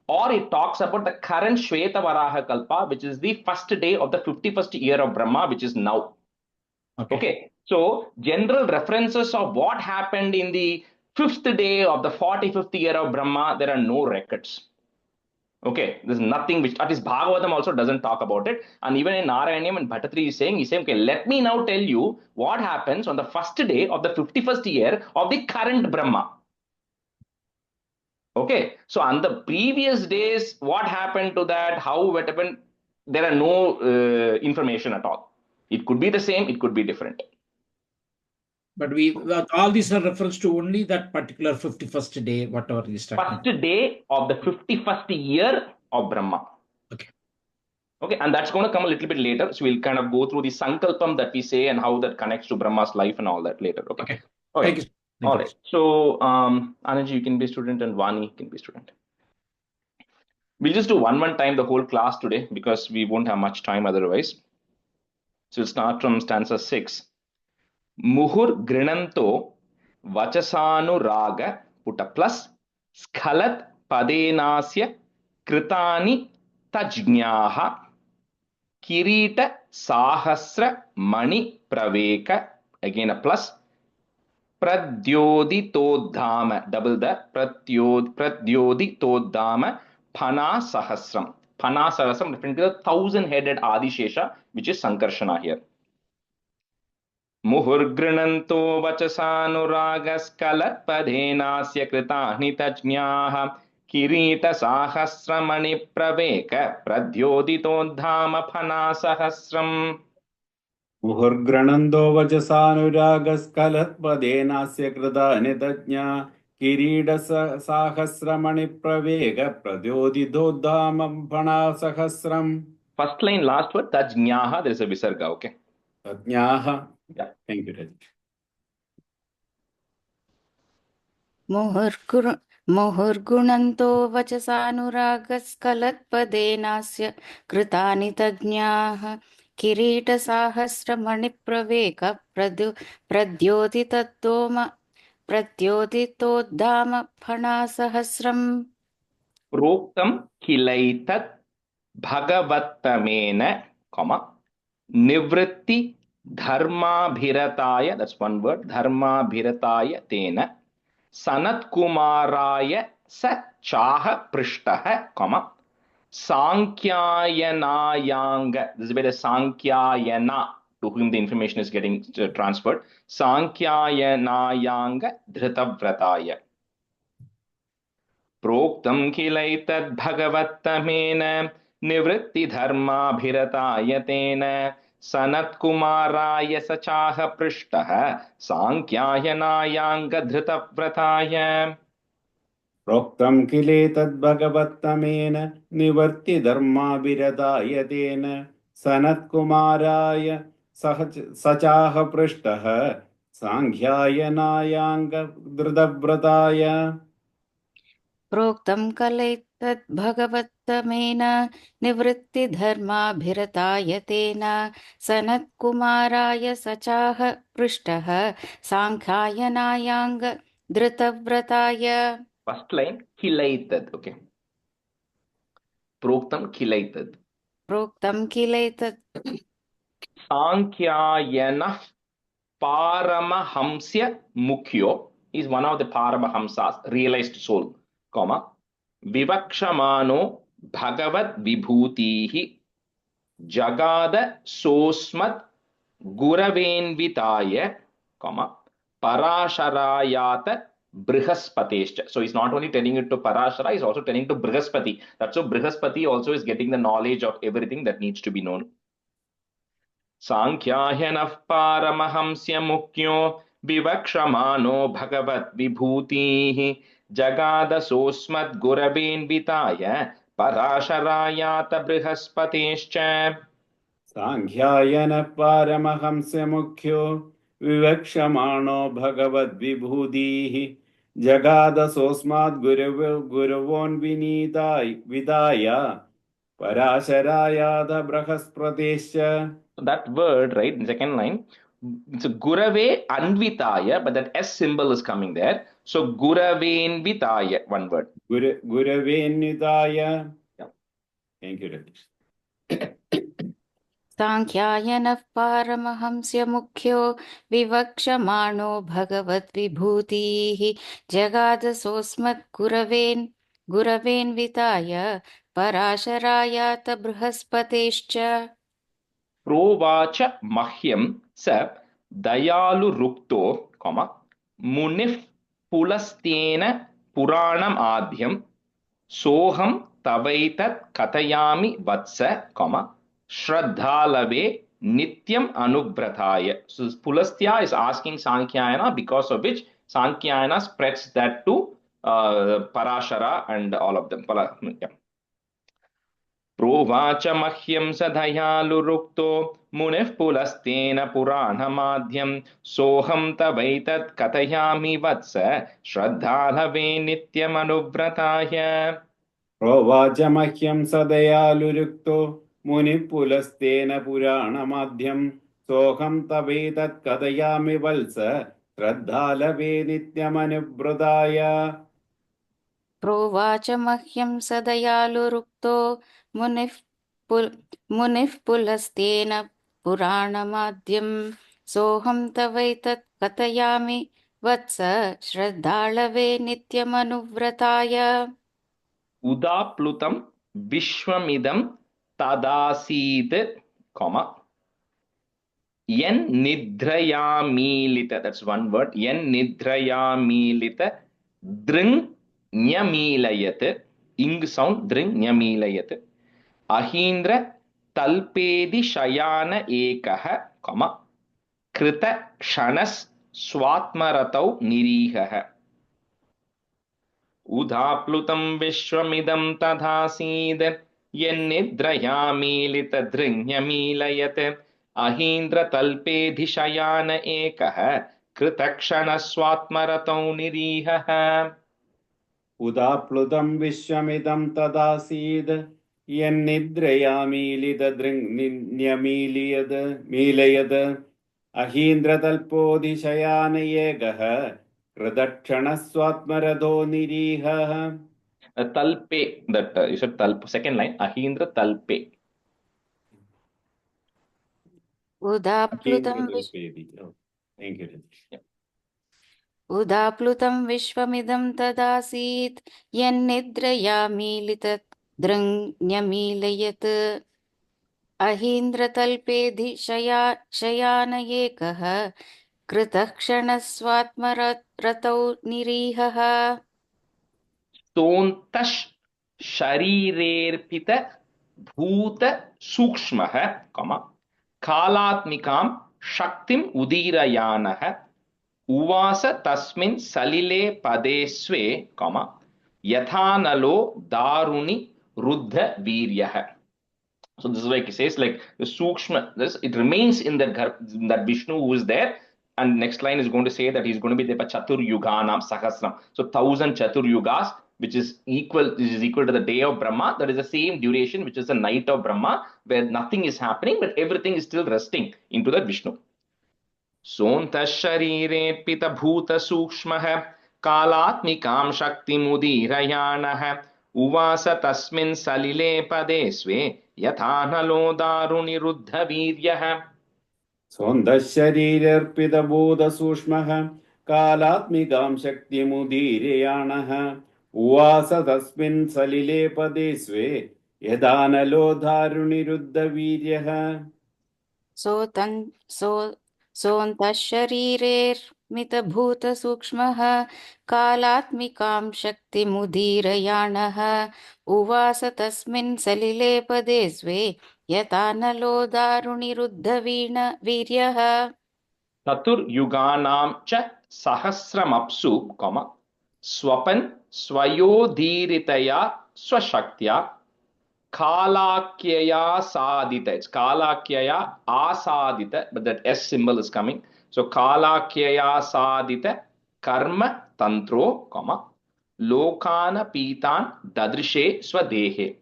Speaker 1: or it talks about the current Shweta Varaha Kalpa, which is the first day of the 51st year of Brahma, which is now. Okay. So general references of what happened in the 5th day of the 45th year of Brahma, there are no records. Okay, there's nothing which, at least Bhagavatam also doesn't talk about it. And even in Narayanyam and Bhattatri is saying, okay, let me now tell you what happens on the first day of the 51st year of the current Brahma. Okay, so on the previous days, what happened to that, how what happened, there are no information at all. It could be the same, it could be different.
Speaker 7: But all these are reference to only that particular 51st day, whatever is talking.
Speaker 1: First day of the 51st year of Brahma. Okay, and that's going to come a little bit later. So we'll kind of go through the Sankalpam that we say and how that connects to Brahma's life and all that later. Okay.
Speaker 7: Thank you.
Speaker 1: All right. So, Anand, you can be student and Vani can be student. We'll just do one time the whole class today because we won't have much time otherwise. So we'll start from stanza 6. Muhur grinanto vachasanu put a plus skhalat padenasya kritani tajnyaha kirita sahasra mani praveka, again a plus, pradyoditodhama, double the pradyoditodhama phana sahasram. Phana sahasram referring to the 1,000-headed Adishesha, which is Sankarshana here. Muhurgrinanto vachasanuragaskalappadenasya kritani tajnyaha kirita sahasramani praveka pradyoditodhama phana sahasram.
Speaker 8: मुहुर्ग्रणन्दो वचसानुरागस्खलत्पदेनास्य कृतानि तज्ञा किरीटसाहस्रमणिप्रवेग प्रद्योदितोद्धामं फणासहस्रम्.
Speaker 1: First line, last word, tajnyaha, there is a visarga, okay?
Speaker 8: Tajnyaha.
Speaker 1: Yeah.
Speaker 8: Thank you, Rajesh.
Speaker 6: मुहुर्गुणन्तो वचसानुरागस्खलत्पदेनास्य कृतानि तज्ञाः किरीटसाहस्रमणिप्रवेक प्रद्योतितोद्धाम फणासहस्रम्.
Speaker 1: Proktam kilaitat bhagavattamena, nivritti dharmabhirataya, that's one word, dharmabhirataya tena, sanatkumaraya sa chaha prishtaha, sankyayanayanga, this is where the sankyayana, to whom the information is getting transferred, sankyayanayanga dhritavrataya. Proktam kilaitat bhagavattamena nivritti dharmabhirataya tena sanatkumaraya sachaha prishtaha sankyayanayanga dhritavrataya.
Speaker 8: Proktam kiletat bhagavattamena nivarti dharmabhirataya tena sanatkumaraya sachaha prishtaha sankyayanayanga dhritavrataya.
Speaker 6: प्रोक्तं कलैतद् भगवत्तमेन निवृत्तिधर्माभिरताय तेन सनत्कुमाराय सचाह पृष्टः साङ्ख्यायनायाङ्ग धृतव्रताय.
Speaker 1: First line, kilaitad, okay. Proktam kilaitad.
Speaker 6: प्रोक्तं किलैतद्
Speaker 1: Sankhyayana Paramahamsya Mukhyo is one of the Paramahamsas, realized soul, comma, Vivakshamano Bhagavad Vibhutihi Jagada Sosmat Guravenvitaya, comma, Parasharayata Brihaspatescha. So he's not only telling it to Parashara, he's also telling to Brihaspati. That's so Brihaspati also is getting the knowledge of everything that needs to be known. Sankhyayanah Paramahamsya Mukhyo Vivakshmano Bhagavat Vibhutihi Jagada Sosmat Guravenvitaya Parasharayata Brihaspatescha.
Speaker 8: Sankhyayanah Paramahamsya Mukhyo Vivakshmano Bhagavad Vibhutihi Jagada Sosmat Guravon Vidaya Parasharayata Brihaspatescha.
Speaker 1: That word, right, in second line, it's a Gurave Anvitaya, but that S symbol is coming there. So Guravenvitaya, one word.
Speaker 8: Guravenvitaya.
Speaker 1: Yeah.
Speaker 8: Thank you, Rajesh.
Speaker 6: साङ्ख्यायनः पारमहंस्य मुख्यो विवक्षमाणो भगवद्विभूतिः जगादसोऽस्मद्गुरवेन्विताय पराशरायात बृहस्पतेश्च
Speaker 1: Provacha Mahyam sa Dayalu Rukto, Munif Pulastena Puranam Adhyam Soham Tavaitat Katayami Vatsa, Shraddhalave Nityam Anubhrataya. So Pulastya is asking Sankhyayana, because of which Sankhyayana spreads that to Parashara and all of them. Yeah. Provacha Mahyam Sadhayaluruktho Munif Pulastena Puranamadhyam Soham Tavaitat Katayami Vatsa Shraddhalave Nityam Anubhrataya.
Speaker 8: Provacha Mahyam Sadayalurukto Munipulastena Puranamadhyam Soham Tavetat Kadayami Valsa Shraddhalave Nityamanubhradaya.
Speaker 6: प्रोवाच मह्यं सदयालुरुक्तो मुनिः पुलस्तेन पुराणमाद्यं सोऽहं तवैतत् कथयामि वत्स श्रद्धाळवे नित्यमनुव्रताय
Speaker 1: Udaplutam Vishwamidam Tadasid, Yen Nidrayamilita, that's one word, Yen Nidrayamilita Dring Nyamilayat, ing sound, Dring Nyamilayat, Ahindra Talpedi Shayana Ekaha, Krita Kshanas Swatmaratau Nirihaha. Udaplutam Vishwamidam Tadhasid Yennidrayamilitadrinyamilayat Ahindra Talpedhi Shayana Ekaha Kritakshana Swatmaratau Nirihaha.
Speaker 8: Udaplutam Vishwamidam Tadasid Yennidrayamilitadrinyamilayad Ahindra Talpodhi Shayana Ekaha Kritakshana Swatmaratau Nirihaha.
Speaker 1: Talpe, that you said Talpe, second line, Ahindra Talpe.
Speaker 6: उदाप्लुतं
Speaker 8: Thank you.
Speaker 6: उदाप्लुतं विश्वमिदं तदासीत् यन्निद्रयामीलितदृङ्न्यमीलयत् अहीन्द्रतल्पेधि शयान एकः कृतः क्षणस्वात्मरतौ निरीहः
Speaker 1: Sontash Sharirerpita Bhuta Sukshmaha, Kalatmikam Shaktim Udirayanaha Uvasa Tasmin Salile Padeswe, Yathanalo Daruni Ruddha Viryaha. So this is like he says, like the Sukshma, it remains in that Vishnu who is there. And next line is going to say that he's going to be there for Chatur Yuganam Sahasram. So 1000 Chatur Yugas, which is equal to the day of Brahma. That is the same duration, which is the night of Brahma, where nothing is happening, but everything is still resting into that Vishnu. Sonta Sharire Pita Bhuta Sukshmaha Kalatmikam Shakti Mudirayanaha Uvasa Tasmin Salile Padeswe Yathanalo Daruni Ruddha Viryaha.
Speaker 8: स्वन्दशरीरर्पितबोधसूक्ष्मः कालात्मिकां शक्तिमुदीर्ययाणः उवास तस्मिन् सलिले पदे स्वे यदानलो दारुणिरुद्धवीर्यः
Speaker 6: सोऽन्तः शरीरेर्मितभूतसूक्ष्मः कालात्मिकां शक्तिमुदीरयाणः उवास तस्मिन् सलिले पदे स्वे यथा नलो दारुणिरुद्धवीर्यः
Speaker 1: चतुर्युगानां च सहस्रमप्सु स्वपन् स्वयोदीरितया स्वशक्त्या कालाख्यया साधित. It's कालाख्यया आसादित, but that S symbol is coming. So कालाख्यया साधित कर्म तंत्रो, लोकान पीतान ददृशे स्वदेहे.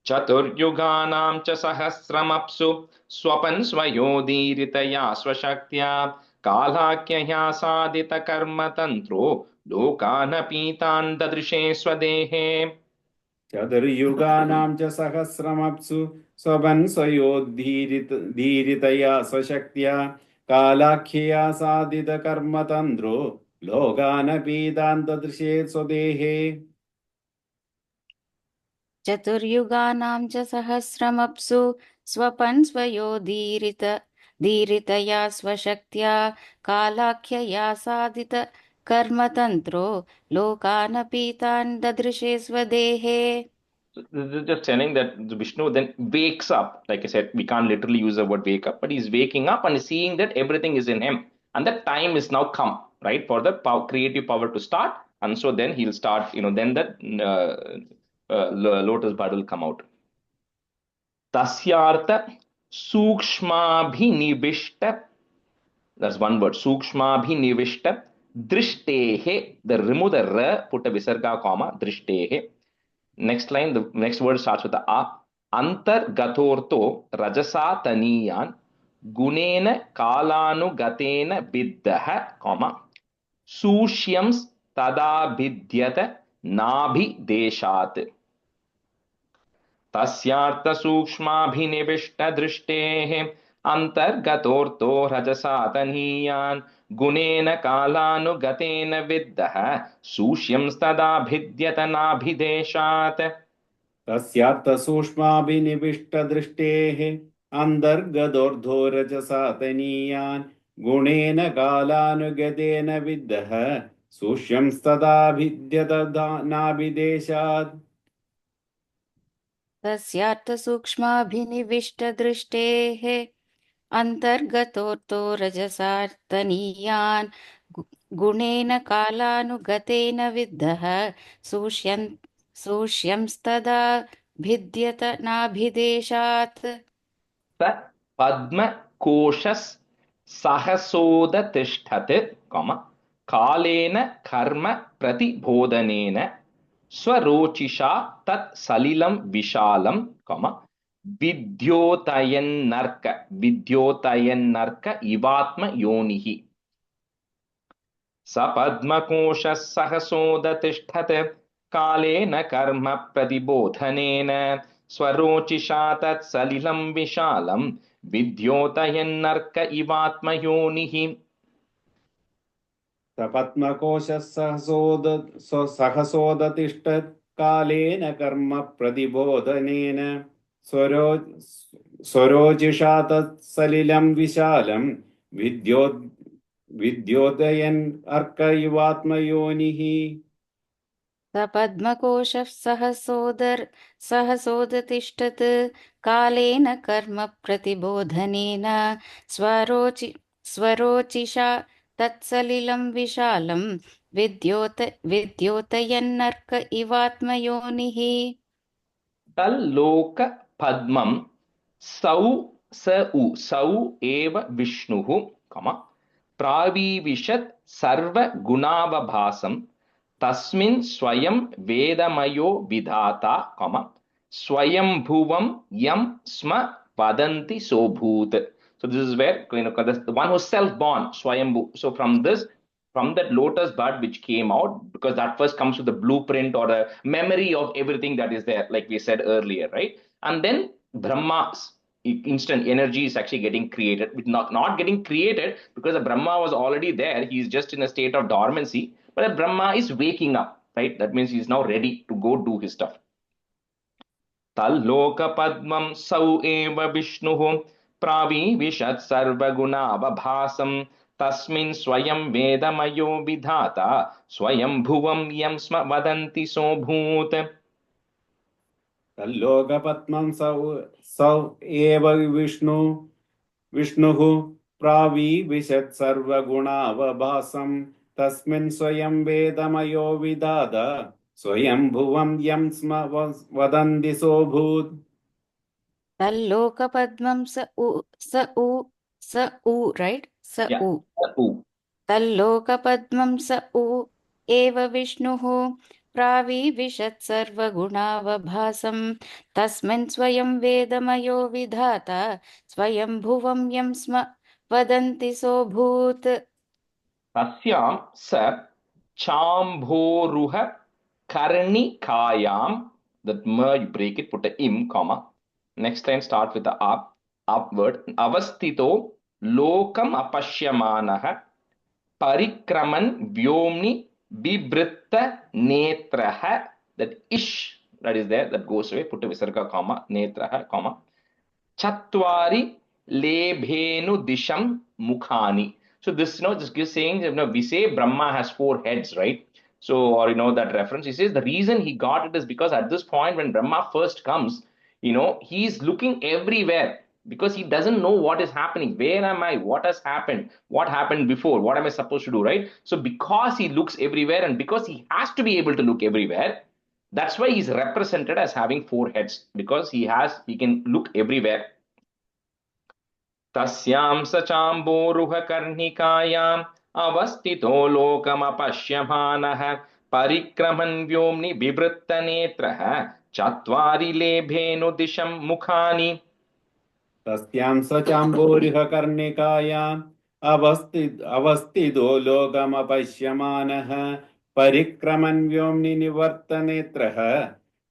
Speaker 1: चतुर्युगानां च सहस्रमप्सु स्वपन् स्वयोदीरितया स्वशक्त्या कालाख्यया साधित कर्म तंत्रो लोकान पीतान ददृशे स्वदेहे.
Speaker 8: चतुर्युगानां च सहस्रमप्सु स्वपन् स्वयोद्धीरितया स्वशक्त्या कालाख्यया साधितकर्मतन्द्रो लोकानपीतान् ददृशे स्वदेहे.
Speaker 6: चतुर्युगानां च सहस्रमप्सु स्वपन् स्वयोदीरितया स्वशक्त्या कालाख्यया साधित कर्मतन्त्रो लोकानपीतान् ददृशे स्वदेहे.
Speaker 1: This is just telling that Vishnu then wakes up. Like I said, we can't literally use the word wake up, but he's waking up and seeing that everything is in him. And that time is now come, right, for the creative power to start. And so then he'll start, then that lotus bud will come out. Tasyartha sukshmabhinivishta. That's one word. Sukshmabhinivishta drishtehe. The remove the r, put a visarga comma, drishtehe. Next line, the next word starts with the a. Antargatorto rajasa taniyan gunena kalanugatena biddaha, sushyams tada bidhyata nabhi deshat. तस्यार्थ सूक्ष्माभिनिविष्ट दृष्टेः अंतर्गतोऽर्थो रजसा तनीयान् गुणेन कालानुगतेन विद्धः सूक्ष्यंस्तदा भिद्यत नाभिदेशात्.
Speaker 8: तस्यार्थसूक्ष्माभिनिविष्टदृष्टेः अन्तर्गतोऽर्थो रजसा तनीयान् गुणेन कालानुगतेन विद्धः सूक्ष्यंस्तदा भिद्यत नाभिदेशात्.
Speaker 6: तस्यार्थसूक्ष्माभिनिविष्टदृष्टेः अन्तर्गतोऽर्थो रजसार्तनीयान् गुणेन कालानुगतेन विद्धः सूक्ष्यंस्तदा भिद्यत नाभिदेशात्.
Speaker 1: स पद्मकोशस् सहसोदतिष्ठत्, कालेन कर्म प्रतिबोधनेन स्वरोचिषा तत् सलिलं विशालं, विद्योतयन्नर्क इवात्म योनिः. स पद्मकोशः सहसोदतिष्ठत् कालेन कर्म प्रतिबोधनेन स्वरोचिषा तत् सलिलं विशालं विद्योतयन्नर्क इवात्म योनिः.
Speaker 8: सपद्मकोशः सहसोदतिष्ठत् कालेन कर्म प्रतिबोधनेन स्वरोचिषा तत्सलिलं विशालं विद्योतयन् अर्क इवात्मयोनिः.
Speaker 6: सपद्मकोशः सहसोदतिष्ठत् कालेन कर्म प्रतिबोधनेन स्वरोचिषा तत्सलिलं विशालं विद्योतयन्नर्क इवात्मयोनिः.
Speaker 1: तल्लोक पद्मं सौ एव विष्णुः, प्राविविशत् सर्वगुणावभासं तस्मिन् स्वयं वेदमयो विधाता, स्वयंभुवं यं स्म वदन्ति सोऽभूत्. So this is where, the one who's self-born, Swayambhu. So from that lotus bud which came out, because that first comes with the blueprint or a memory of everything that is there, like we said earlier, right? And then Brahmas, instant energy is actually getting created. With not getting created because the Brahma was already there. He is just in a state of dormancy, but the Brahma is waking up, right? That means he is now ready to go do his stuff. Tallokapadmam sau eva Vishnuhu pravivishat sarvagunavabhasam tasmin swayam vedamayo vidhata swayam bhuvam yam sma vadanti sobhut.
Speaker 8: तल्लोकपद्मं सौ एव विष्णुः प्राविविशत् सर्वगुणावभासं तस्मिन् स्वयं वेदमयो विदाद स्वयं भुवं यं स्म वदन्ति सोऽभूत्.
Speaker 6: Tallokapadmam right?
Speaker 1: Yeah.
Speaker 6: Tallokapadmam eva Vishnuhu pravivishat sarvagunavabhasam tasmin swayam vedamayo vidhata swayam bhuvam yam sma vadanti sobhut.
Speaker 1: Tasyam sa chambhoruha karnikayam. That ma you break it, put a im, comma. Next line start with the upward. Avastito lokam apashyamanaha parikraman vyomni bibhritta netraha. That ish, that is there, that goes away. Put a visarga, comma, netraha, comma. Chatvari lebhenu disham mukhani. So this, this is saying, we say Brahma has 4 heads, right? So, or that reference, he says the reason he got it is because at this point when Brahma first comes, he's looking everywhere because he doesn't know what is happening. Where am I? What has happened? What happened before? What am I supposed to do, right? So because he looks everywhere and because he has to be able to look everywhere, that's why he's represented as having 4 heads, because he can look everywhere. Tasyam sachamboruha karnikayam avastito lokamapashyamanah parikraman vyomni bibhritta netraha chatvari lebhenu disham mukhani.
Speaker 8: तस्यां सचाम्बोरिह कर्णिकायाम् अवस्थितो लोकमपश्यमानः परिक्रमन् व्योम्नि निवर्तनेत्रः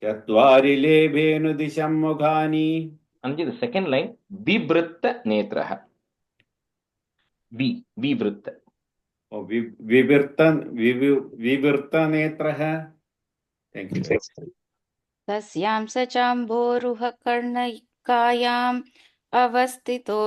Speaker 8: चत्वारि लेभेनुदिशं मुखानि.
Speaker 1: Anji, the second line, bibhritta netraha. Vivritta.
Speaker 8: Oh, vivirta netraha. Thank you.
Speaker 6: Tasyam sachamboruha karnikayam avastito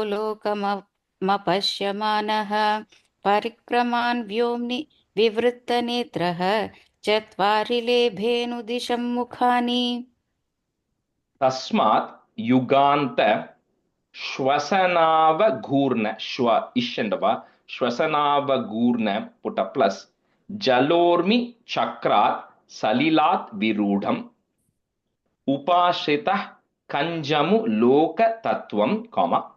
Speaker 6: lokamapashyamanah parikraman vyomni vivritta netraha chatvari lebhenu disham mukhani.
Speaker 1: Tasmat yuganta Shwasanava Gurna, Shwa Ishandava, Shwasanava Gurna, put a plus, Jalormi Chakrat, Salilat Virudham, Upashritah Kanjamu Loka Tattvam, comma,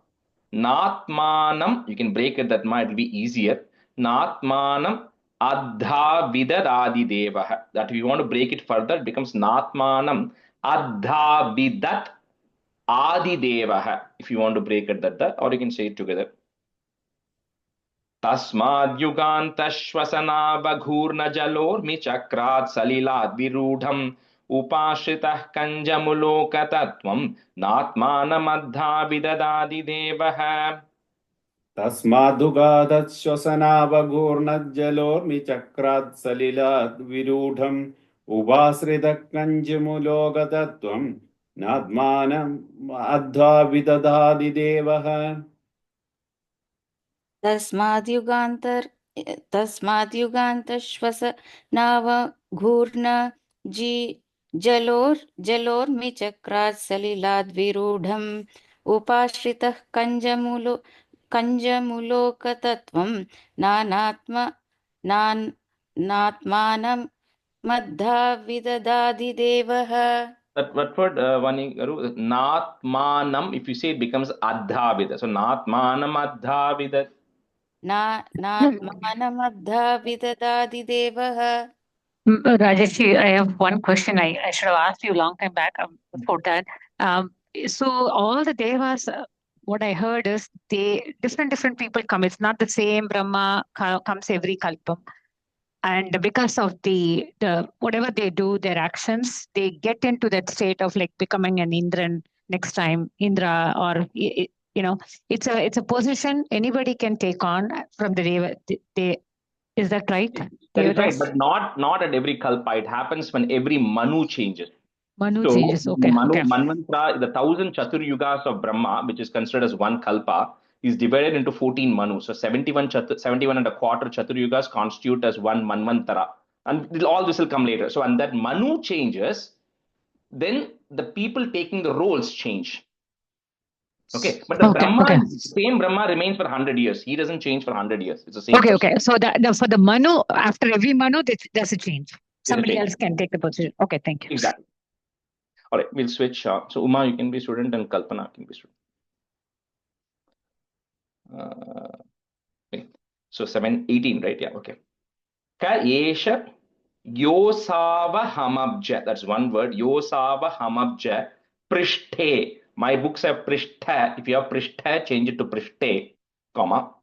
Speaker 1: Natmanam, you can break it that might, it will be easier, Natmanam Adha Vidadadi Devaha. That if you want to break it further, it becomes Natmanam Adha Vidat Adi Devaha, if you want to break it that, or you can say it together. Tasmad Yuganta Shwasana Baghurna Jalor Michakrat Salilat Virudham Upashritah Kanjamuloka Tattvam Natmana Madha Vidadadi Devaha.
Speaker 8: तस्मादुगादत् श्वसनावघूर्णज्जलोर्मिचक्रात् सलिलात् विरूढम् उपाश्रितः कञ्जमुलोकतत्त्वम् नात्मानम् अद्धा विदधाति देवः.
Speaker 6: तस्माद्युगान्तश्वसनावघूर्ण जलोर्मिचक्रात् सलिलाद् विरूढम् उपाश्रितः कञ्जमुलोकतत्त्वं नात्मानं मद्धा विददाति देवः.
Speaker 1: That word, Vani Garu, Natmanam, if you say it becomes Adhavida. So Natmanam Adhavida.
Speaker 6: नात्मानं मद्धा विददाति देवः.
Speaker 9: Rajesh, I have one question. I should have asked you a long time back before that. So all the devas, what I heard is different people come. It's not the same Brahma comes every kalpam. And because of the whatever they do, their actions, they get into that state of like becoming an Indran next time, Indra, or it's a position anybody can take on from the Deva. Is that right?
Speaker 1: That is right,
Speaker 9: Devadas?
Speaker 1: but not at every kalpa. It happens when every Manu changes.
Speaker 9: Manu
Speaker 1: So
Speaker 9: changes. Okay. Okay.
Speaker 1: Manvantara, the 1,000 Chatur Yugas of Brahma, which is considered as one kalpa, is divided into 14 Manus. So 71 and a quarter Chatur Yugas constitute as one Manvantara. And all this will come later. So when that Manu changes, then the people taking the roles change. Okay, but the same Brahma remains for 100 years. He doesn't change for 100 years. It's the same person.
Speaker 9: Okay. So for the Manu, after every Manu, there's a change. Somebody else can take the position. Okay, thank you.
Speaker 1: Exactly. All right, we'll switch. So Uma, you can be student, and Kalpana can be student. So 7:18, right? Yeah, okay. Ka esha yosava hamabja. That's one word. Yosava hamabja prishthe. My books have prishtha. If you have prishtha, change it to prishthe, comma.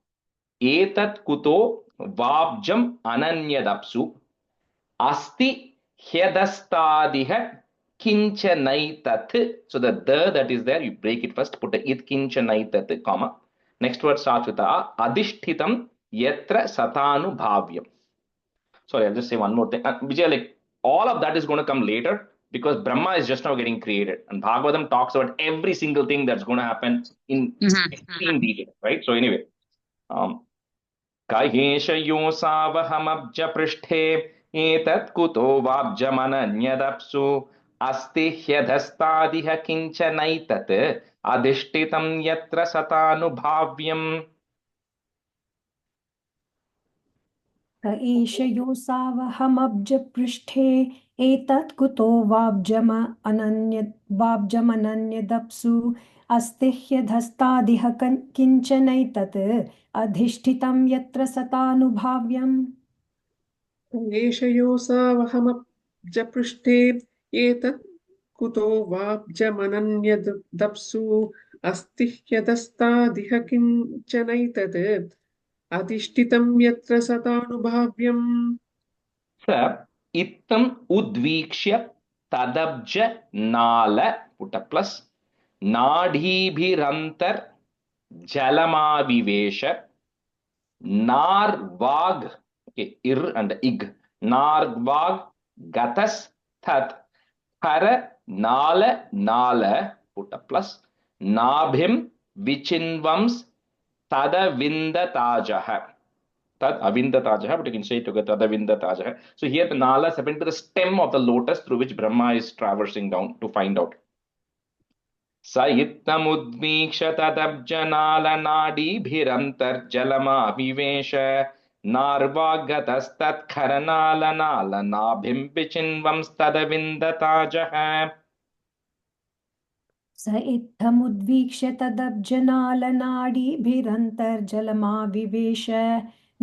Speaker 1: Etat kuto vabjam ananyadapsu asti hyadastadiha kinchanaitat. So the that is there, you break it first, put a it kinchanaitat, comma. Next word starts with a adishtitam yatra satanu bhavyam. Sorry, I'll just say one more thing. Vijay, like all of that is going to come later because Brahma is just now getting created, and Bhagavatam talks about every single thing that's going to happen in extreme detail, right? So anyway, Kahesha yosavahamabja prishthe etat kuto vabjamananyadapsu asti hyadhastadiha kinchanaitat adishtitam yatra satanubhavyam.
Speaker 10: एष योऽसावहमब्जपृष्ठे एतत् कुतो वाब्जमनन्यदप्सु अस्ति ह्यधस्तादिह किञ्चनैतत् अधिष्ठितं यत्र सतानुभाव्यम्
Speaker 11: एष योऽसावहमब्जपृष्ठे एतत् कुतो वाब्जमनन्यदप्सु अस्ति ह्यधस्तादिह किञ्चनैतत् अधिष्ठितं यत्र सतानुभाव्यम्
Speaker 1: स इत्थं उद्वीक्ष्य तदब्ज नाल put a plus नाडीभिरंतर जलमाविवेश narvag, okay, ir and ig, narvag gatas that hara nala put a plus nabhim vichinvams tadavindatajah. Tad avindatajah, but you can say it together, tadavindatajah. So here the nala is happening to the stem of the lotus through which Brahma is traversing down to find out. Saittamudviksha tadabjanala nadibhirantar jalama vivesh narvagatastat kharanala nala nabhim vichinvams tadavindatajah.
Speaker 10: स इत्थमुद्वीक्ष्य तदब्जनालनाडीभिरन्तर्जलमाविवेश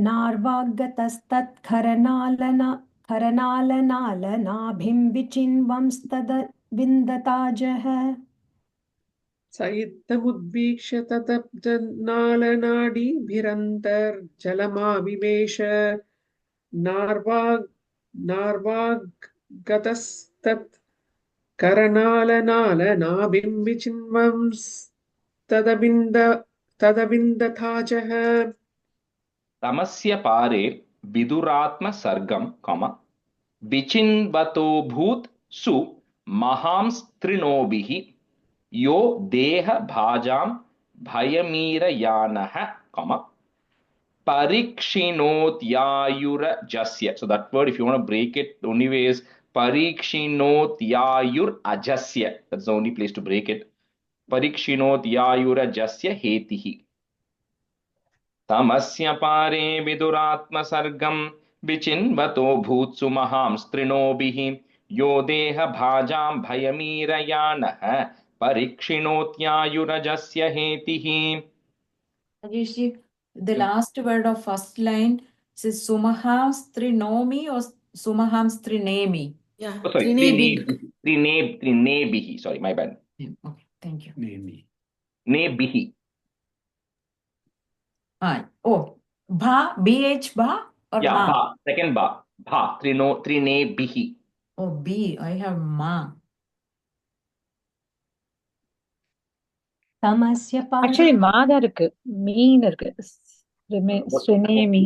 Speaker 10: नार्वागतस्तत्खरनालनालनाभिं विचिन्वंस्तदविन्दताजः
Speaker 11: स इत्थमुद्वीक्ष्य तदब्जनालनाडीभिरन्तर्जलमाविवेश नार्वागतस्तत् करनालनालनाभिं विचिन्वंस्तदविन्दताजः
Speaker 1: तमस्य पारे विदुरात्म सर्गम comma विचिन्वतो भूत सु महांस्त्रिनोभिः यो देह भाजाम भयमीरयानः comma parikshinotyaayurajasya. So that word, if you want to break it, the only way is parikshinotyaayurajasya. That's the only place to break it. Parikshinotyaayurajasya hetihi. Tamasya pare viduratma sargam vichinvato bhutsu maham strinobhihi yo deha bhajam bhayamirayanah parikshinotyaayurajasya hetihi.
Speaker 2: Rajesh, the last word of first line says Sumaham Strinomi or Sumaham Strinemi.
Speaker 3: Yeah.
Speaker 1: Oh, sorry, Trinebihi. Sorry, my bad.
Speaker 2: Okay, thank you.
Speaker 1: Nebihi.
Speaker 2: Oh, Bha, BH Bha or
Speaker 1: Yeah,
Speaker 2: Ma?
Speaker 1: Bha. Second Bha. Bha. Trinebihi.
Speaker 2: Oh, B. I have Ma.
Speaker 10: Tamasya
Speaker 9: Actually,
Speaker 10: pare
Speaker 9: மாதா இருக்கு மீன் இருக்கு ஸ்ரீநேமி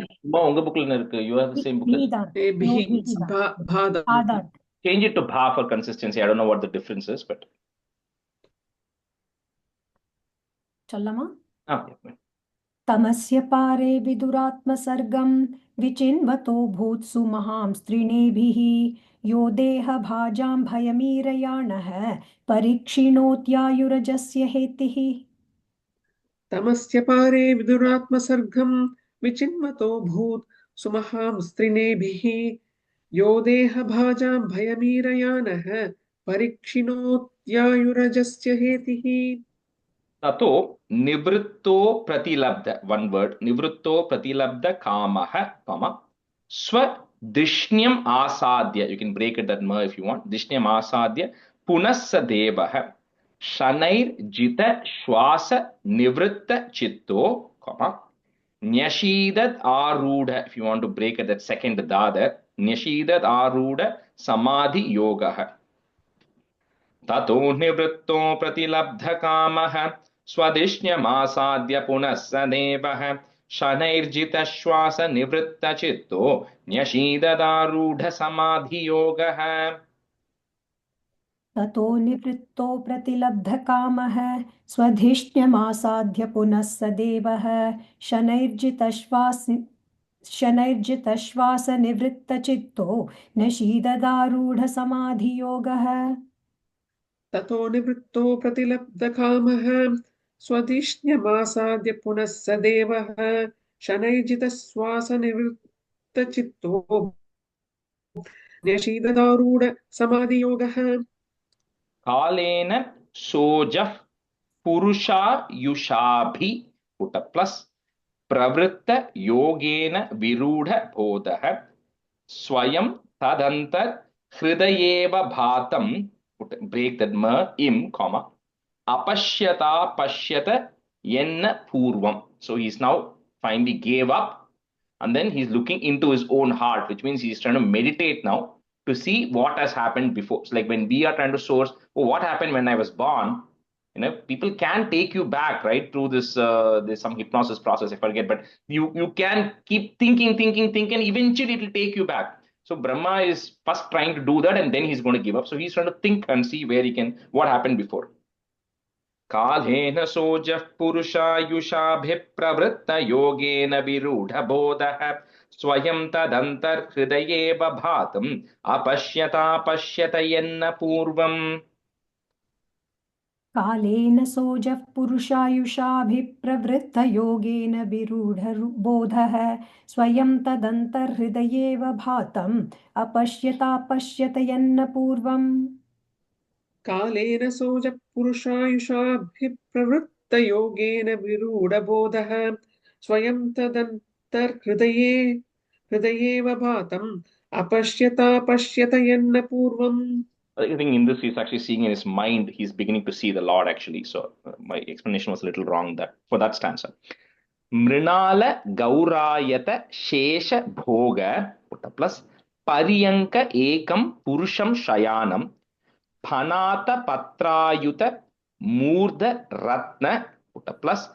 Speaker 1: உங்க புக்ல என்ன இருக்கு? You have the same book as
Speaker 10: Bhidan. No,
Speaker 11: Bhi
Speaker 10: Bhidan.
Speaker 11: bhada.
Speaker 10: Bhadan.
Speaker 1: change it to bha for consistency. I don't know what the difference is, but
Speaker 10: Challama?
Speaker 1: yeah.
Speaker 10: तमस्य पारे विदुरात्मसर्गं विचिन्वतो भूत्सु महां स्त्रीणेभिः यो देहभाजां भयमीरयाणः परीक्षिणोत्यायुरजस्य हेतिः
Speaker 11: तमस्य पारे विदुरात्मसर्गं विचिन्वतो भूत् सुमहां स्त्रिनेभिः यो देहभाजां भयमीरयानः परीक्षिणोत्यायुरजस्य हेतिः
Speaker 1: ततो निवृत्तो प्रतिलब्ध, one word, निवृत्तो प्रतिलब्ध कामः, comma, स्वदिष्ण्यम् आसाद्य, you can break it that ma if you want, दिष्ण्यम् आसाद्य पुनः स देवः शनैर्जित श्वास निवृत्त चित्तो, comma, न्यशीदत् आरूढ़, if you want to break it that second da there, न्यशीदत् आरूढ़ समाधि योगः ततो निवृत्तो प्रतिलब्धकामः स्वदिष्ण्यमासाद्य पुनः स देवः शनैर्जितश्वासनिवृत्तचित्तो न्यशीददारूढसमाधियोगः
Speaker 10: ततो निवृत्तो प्रतिलब्धकामः स्वधिष्ण्यमासाद्य पुनः स देवः शनैर्जितश्वासनिवृत्तचित्तो नशीददारूढसमाधियोगः
Speaker 11: ततो निवृत्तो प्रतिलब्धकामः स्वधिष्ण्यमासाद्य पुनः स देवः शनैर्जितश्वासनिवृत्तचित्तो न्यशीददारूढ समाधियोगः
Speaker 1: कालेन सोजः पुरुषायुषाभि पुट प्लस प्रवृत्त योगेन विरूढ़ बोधः स्वयं तदंतर हृदयेव भातं break that ma im comma apashyata pashyata yenna purvam. So he's now finally gave up and then he's looking into his own heart, which means he's trying to meditate now to see what has happened before. It's like when we are trying to source, oh, what happened when I was born? You know, people can take you back, right, through this there's some hypnosis process, I forget, but you can keep thinking, eventually it will take you back. So Brahma is first trying to do that and then he's going to give up. So he's trying to think and see where he can, what happened before. कालेन सोजः पुरुषायुषाभिप्रवृत्त योगेन विरूढबोधः स्वयं तदन्तर्हृदयेव भातम् अपश्यतापश्यत यन्न पूर्वम्
Speaker 10: कालेन सोजः पुरुषायुषाभिप्रवृत्तयोगेन विरूढबोधः स्वयं तदन्तर्हृदयेव भातम् अपश्यतापश्यत यन्न पूर्वम्
Speaker 11: कालेन सोजः पुरुषायुषाभिप्रवृत्तयोगेन विरूढबोधः स्वयं हृदयेव भातम् अपश्यतापश्यत यन्न पूर्वम्.
Speaker 1: I think in this he's actually seeing in his mind, he's beginning to see the Lord actually. So my explanation was a little wrong for that stanza. Mrinala Gaurayata Shesha Bhoga plus Pariyanka Ekam Purusham Shayanam Phanata Patrayuta Murdha Ratna plus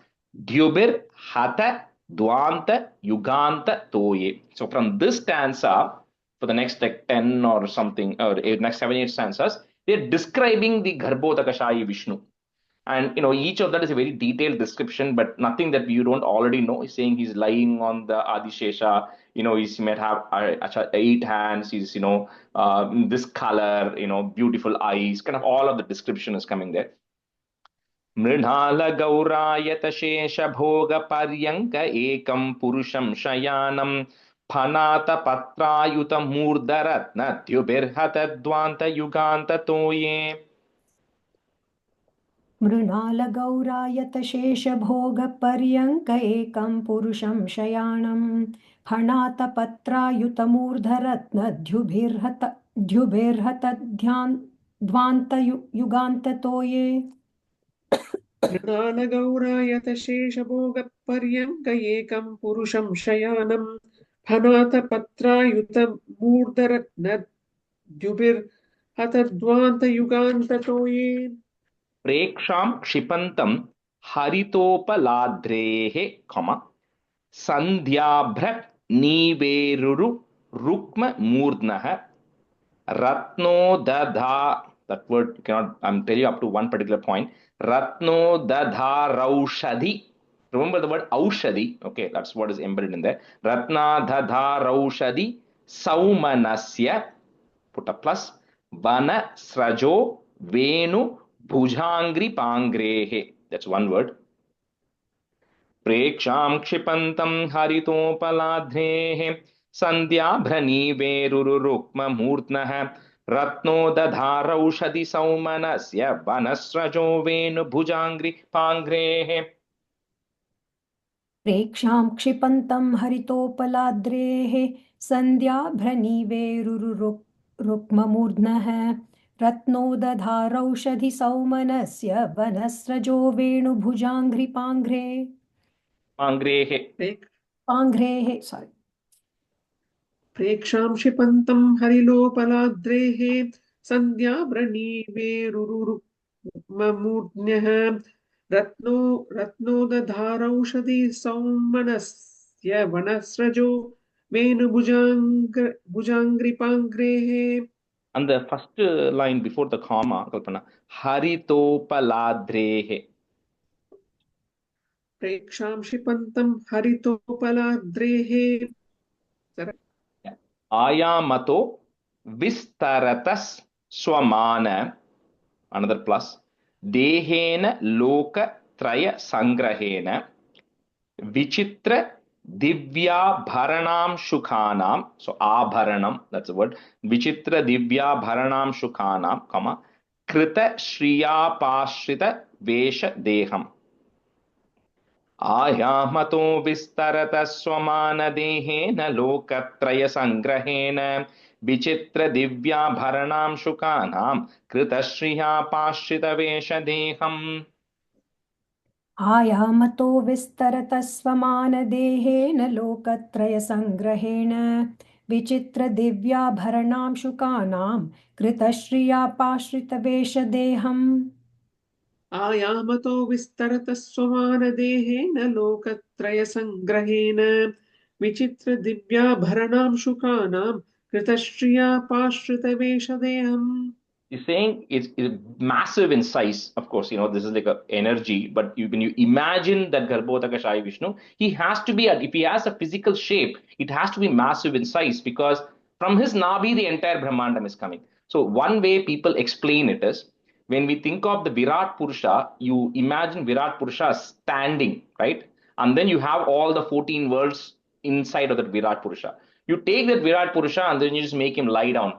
Speaker 1: Dyubir Hata Dvanta Yuganta Toye. So from this stanza, for the next like 10 or something, or next 7-8 stanzas, they're describing the Garbhodakashayi Vishnu. And each of that is a very detailed description, but nothing that you don't already know. He's saying he's lying on the Adishesha, he might have 8 hands, he's this color, beautiful eyes, kind of all of the description is coming there. Mrinala Gaurayata Shesha Bhoga Paryanka Ekam Purusham Shayanam Phanata Patrayuta Murdaratna Tyubirhata Dvanta Yuganta Toye.
Speaker 10: मृणालगौरायतशेषभोगपर्यङ्क एकं पुरुषं शयानं फणातपत्रायुतमूर्धरत्नद्युभिर्हतध्वान्तयुगान्ततो ये
Speaker 11: मृणालगौरायतशेषभोगपर्यङ्क एकं पुरुषं शयानं फणातपत्रायुतमूर्धरत्नद्युभिर्हतध्वान्तयुगान्ततो ये.
Speaker 1: प्रेक्षां क्षिपन्तं हरितोपलाद्रेः सन्ध्याभ्रट् नीवेरुरु रुक्म मूर्ध्नः रत्नोदधा. That word cannot, I'm telling you up to one particular point. Ratnodadharaushadhi. Remember the word aushadhi. Okay, that's what is embedded in there. Ratnadadharaushadhi saumanasya. Put a plus. Vana srajo venu bhujangri pangrehe. That's one word. प्रेक्षां क्षिपन्तं हरितोपलाध्रेः सन्ध्याभ्रनीवेरुरुक्ममूर्ध्नः रत्नोदधारौषधि सौमनस्य वनस्रजो वेणुभुजाङ्घ्रि पाङ्घ्रेः.
Speaker 10: प्रेक्षां क्षिपन्तं हरितोपलाद्रेः सन्ध्याभ्रनीवेरुरुक्ममूर्ध्नः रत्नोदधारौषधि सौमनस्य वनस्रजो वेणुभुजाङ्घ्रिपाङ्घ्रे
Speaker 1: पाङ्घ्रेः.
Speaker 10: पाङ्घ्रेः sorry.
Speaker 11: प्रेक्षां क्षिपन्तं हरिलोपलाद्रेः सन्ध्याभ्रणीवेरुरुक्ममूर्ध्न्यः रत्नोदधारौषधि सौमनस्य वनस्रजो वेणुभुजाङ्घ्रिपाङ्घ्रेः.
Speaker 1: And the first line before the comma, Kalpana, Haritopaladrehe.
Speaker 11: प्रेक्षां क्षिपन्तं हरितोपलाद्रेः
Speaker 1: Ayamato vistaratas swamana. Another plus. Dehena loka traya sangrahena. Vichitra divya bharanam shukhanam. So abharanam, that's the word. Vichitra divya bharanam shukhanam, comma. Krita shriya pashrita vesha deham. आयामतो विस्तरतः स्वमानदेहेन लोकत्रयसङ्ग्रहेण विचित्रदिव्याभरणां शुकानां कृतश्रिया पाश्रितवेषदेहम्.
Speaker 10: आयामतो विस्तरतः स्वमानदेहेन लोकत्रयसङ्ग्रहेण विचित्रदिव्याभरणां शुकानां कृतश्रियापाश्रितवेषदेहम्
Speaker 11: आयामतो विस्तरतः स्वमानदेहेन लोकत्रयसङ्ग्रहेण विचित्रदिव्याभरणां शुकानां कृतश्रिया पाश्रितवेषदेहम्.
Speaker 1: He's saying it's massive in size. Of course, this is like a energy, but when you imagine that Garbhodaka Shai Vishnu, he has to be, if he has a physical shape, it has to be massive in size because from his Nabi, the entire Brahmandam is coming. So one way people explain it is, when we think of the Virat Purusha, you imagine Virat Purusha standing, right? And then you have all the 14 worlds inside of that Virat Purusha. You take that Virat Purusha and then you just make him lie down.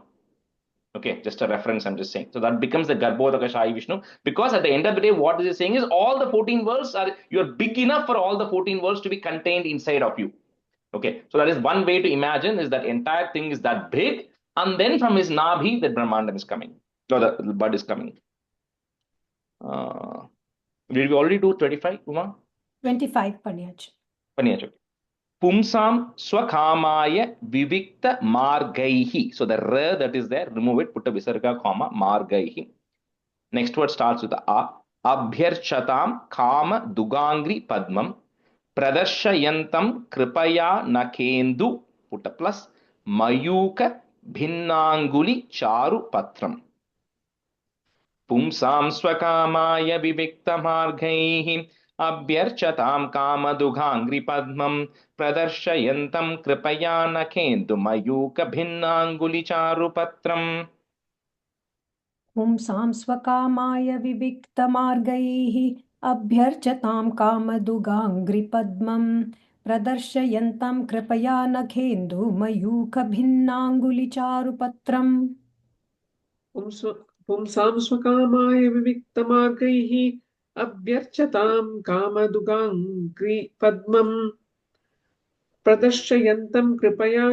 Speaker 1: Okay, just a reference, I'm just saying. So that becomes the Garbhodaka Shai Vishnu. Because at the end of the day, what it is saying is all the 14 worlds you're big enough for all the 14 worlds to be contained inside of you. Okay, so that is one way to imagine is that entire thing is that big. And then from his Nabhi, the Brahmandam is coming. So the bud is coming. Did we already do 25, Uma?
Speaker 10: 25 Panyaj.
Speaker 1: Panyaj. Pumsam swakamaya vivikta margaihi. So the ra that is there, remove it, put a visarga comma, margaihi. Next word starts with a. Abhyarchatam kama dugangri padmam. Pradarshayantam kripaya nakendu, put a plus, mayuka bhinnanguli charu patram. Pumsam swakamaya vivikta margaihi. Abhyarchatam kama dugangri padmam. Pradarshayantam kripaya nakendu mayuka bhinnanguli charu patram.
Speaker 10: पुंसां स्वकामाय विविक्तमार्गैः अभ्यर्चतां कामदुगाङ्घ्रिपद्मं प्रदर्शयन्तं कृपया नखेन्दुमयूखभिन्नाङ्गुलिचारुपत्रम्
Speaker 11: पुंसां स्वकामाय विविक्तमार्गैः अभ्यर्चतां कामदुगाङ्घ्रिपद्मं प्रदर्शयन्तं कृपया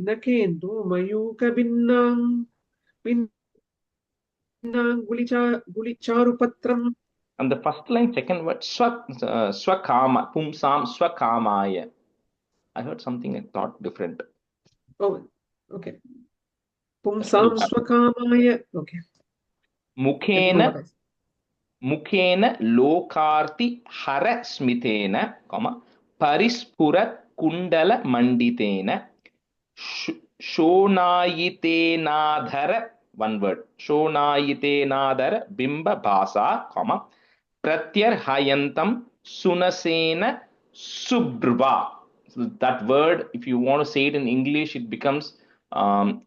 Speaker 11: नखेन्दुमयूखभिन्नाङ्गुलिचारुपत्रम्.
Speaker 1: And the first line, second word, swakama, pumsam swakamaya. I heard something I thought different.
Speaker 11: Oh, okay. Pumsam swakamaya. Okay.
Speaker 1: Mukhena Mukhena lokarti hara smitena, parispurat kundala manditena, shonayitenadhara, one word, shonayitenadhara bimba bhasa, pratyarhayantam sunasena subhrva. So that word, if you want to say it in English, it becomes subhrva,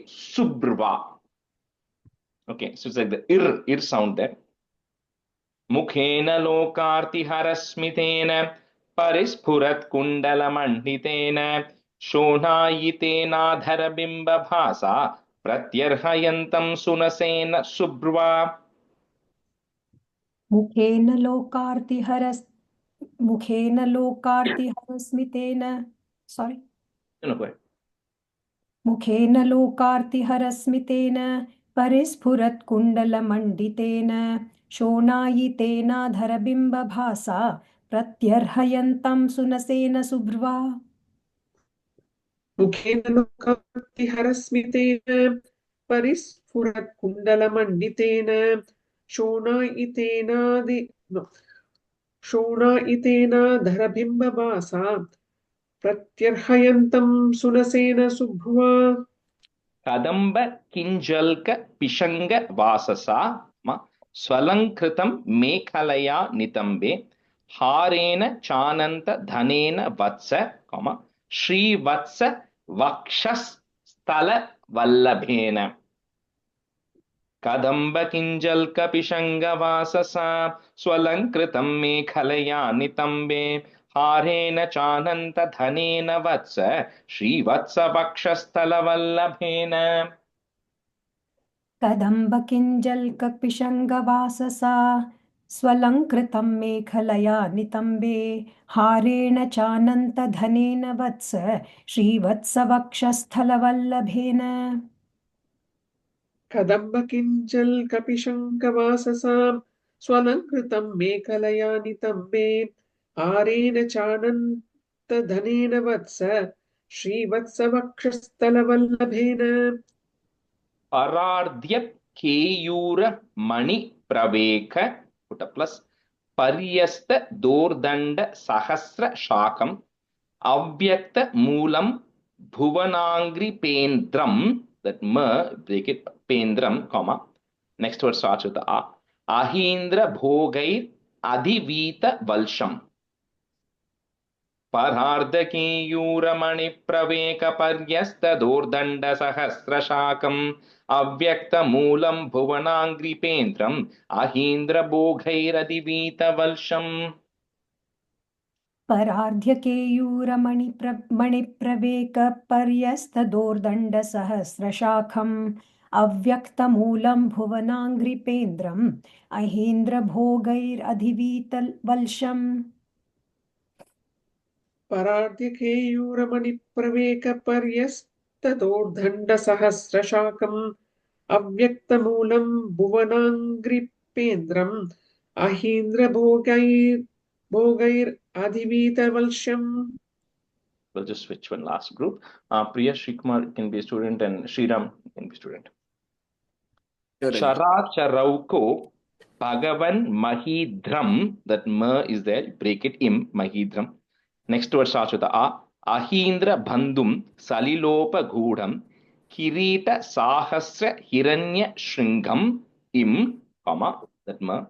Speaker 1: subhrva. Okay, so it's like the ir sound there. Mukhena lokartiharasmitena parispurat kundalamanhitena shonayitena dharabimba bhasa pratyarhayantam sunasena subhrva.
Speaker 10: मुखेन लोकार्तिहरस्मितेन sorry
Speaker 1: No, go ahead.
Speaker 10: मुखेन लोकार्तिहरस्मितेन परिस्फुरत्कुण्डलमण्डितेन शोणायितेनाधरबिम्बभासा प्रत्यर्हयन्तं सुनसेन सुभ्र्वा
Speaker 11: मुखेन लोकार्तिहरस्मितेन परिस्फुरत्कुण्डलमण्डितेन शोणायितेनाधरबिम्बभासा प्रत्यर्हयन्तं सुनसेन सुभ्रुवा
Speaker 1: Kadamba kinjalka pishanga vasasa swalankritam mekhalaya nitambe harena chananta dhanena vatsa shri vatsa vakshas stala vallabhena. Kadamba kinjalka pishanga vasasa swalankritam mekhalaya nitambe harena chananta dhanena vatsa shri vatsa vakshasthala vallabhena.
Speaker 10: कदम्बकिञ्जल्कपिशङ्गवाससा स्वलङ्कृतं मेखलया नितम्बे हारेण चानन्तधनेन वत्स श्रीवत्सवक्षस्थलवल्लभेन
Speaker 11: कदम्बकिञ्जल्कपिशङ्कवाससां स्वलङ्कृतं मेखलया नितम्बे हारेण चानन्तधनेन वत्स श्रीवत्सवक्षस्थलवल्लभेन
Speaker 1: Parardhyat Keyura Mani Praveka, put a plus, Paryasta Dordanda Sahasra Shakam, Avyakta Moolam Bhuvanangri Pendram, that ma, break it, Pendram, next word starts with the A, Ahindra Bhogair Adhivita Valsham. Parhardakeyuramanipraveka-paryastadordanda-sahasrashakam avyakta-moolam bhuvanangri-pendram ahindra-bhoghair-adivita-valsham.
Speaker 10: परार्ध्यकेयूरमणिप्रवेकपर्यस्तदोर्दण्डसहस्रशाखम् अव्यक्तमूलं भुवनाङ्घ्रिपेन्द्रम् अहेन्द्रभोगैरधिवीतवल्शम्
Speaker 11: परार्ध्यकेयूरमणिप्रवेकपर्यस्तदोर्दण्डसहस्रशाकम् अव्यक्तमूलं भुवनाङ्घ्रिपेन्द्रम् अहीन्द्रभोगैरधिवीतवल्शम्.
Speaker 1: We'll just switch one last group. Priya Srikumar can be a student and Sriram can be a student. Chara Charauko Bhagavan Mahidram, that ma is there, break it im, Mahidram. Next word starts with the A. Ahindra Bandhum Salilopa Gudam Kirita Sahasra Hiranya Shringam im, that ma.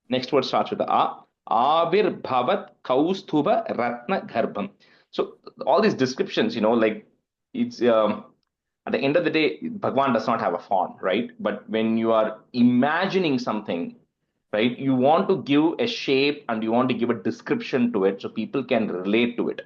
Speaker 1: Next word starts with the A. Avir Bhavat Kausthuba Ratna Garbham. So all these descriptions, like it's at the end of the day, Bhagwan does not have a form, right? But when you are imagining something, right, you want to give a shape and you want to give a description to it so people can relate to it,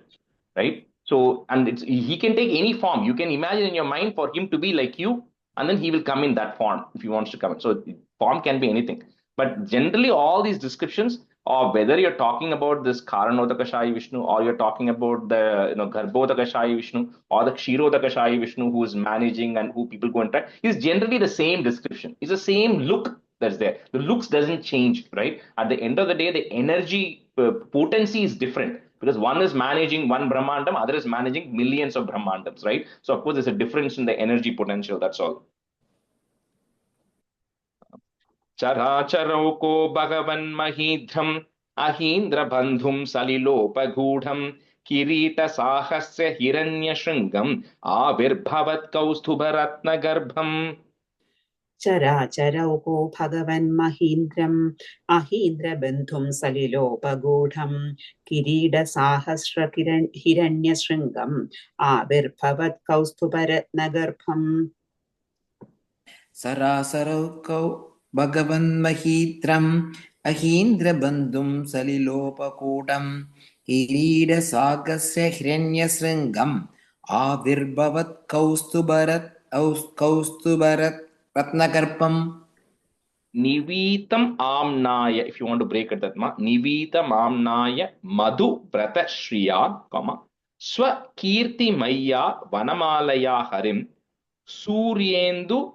Speaker 1: right? So, and he can take any form. You can imagine in your mind for him to be like you, and then he will come in that form if he wants to come in. So form can be anything. But generally, all these descriptions, or whether you're talking about this Karanodakashayi Vishnu, or you're talking about the Garbhodakashayi Vishnu, or the Kshirodakashayi Vishnu who is managing and who people go and try, is generally the same description. It's the same look that's there. The looks doesn't change, right? At the end of the day, the energy potency is different because one is managing one Brahmandam, other is managing millions of Brahmandams, right? So of course, there's a difference in the energy potential. That's all. चराचरौको भगवन्महीध्रम् अहीन्द्रबन्धुं सलिलोपगूढम् किरीटसाहस्य हिरण्यशृङ्गम् आविर्भवत्कौस्तुभरत्नगर्भम्
Speaker 12: चराचरौको भगवन्महीन्द्रम् अहीन्द्रबन्धुं सलिलोपगूढम् किरीटसाहस्रहिरण्यशृङ्गम् आविर्भवत्कौस्तुभरत्नगर्भम्
Speaker 5: सरासरौकौ भगवन्महीत्रम् अहीन्द्रबन्धुं सलिलोपकूटम् किरीटसागस्य हिरण्यशृङ्गम् आविर्भवत् कौस्तुभरत् रत्नगर्भम्
Speaker 1: Nivitam amnaya, if you want to break it that ma, Nivitam amnaya madhu brata shriya, comma, swa kirti maya vanamalaya harim, suryendu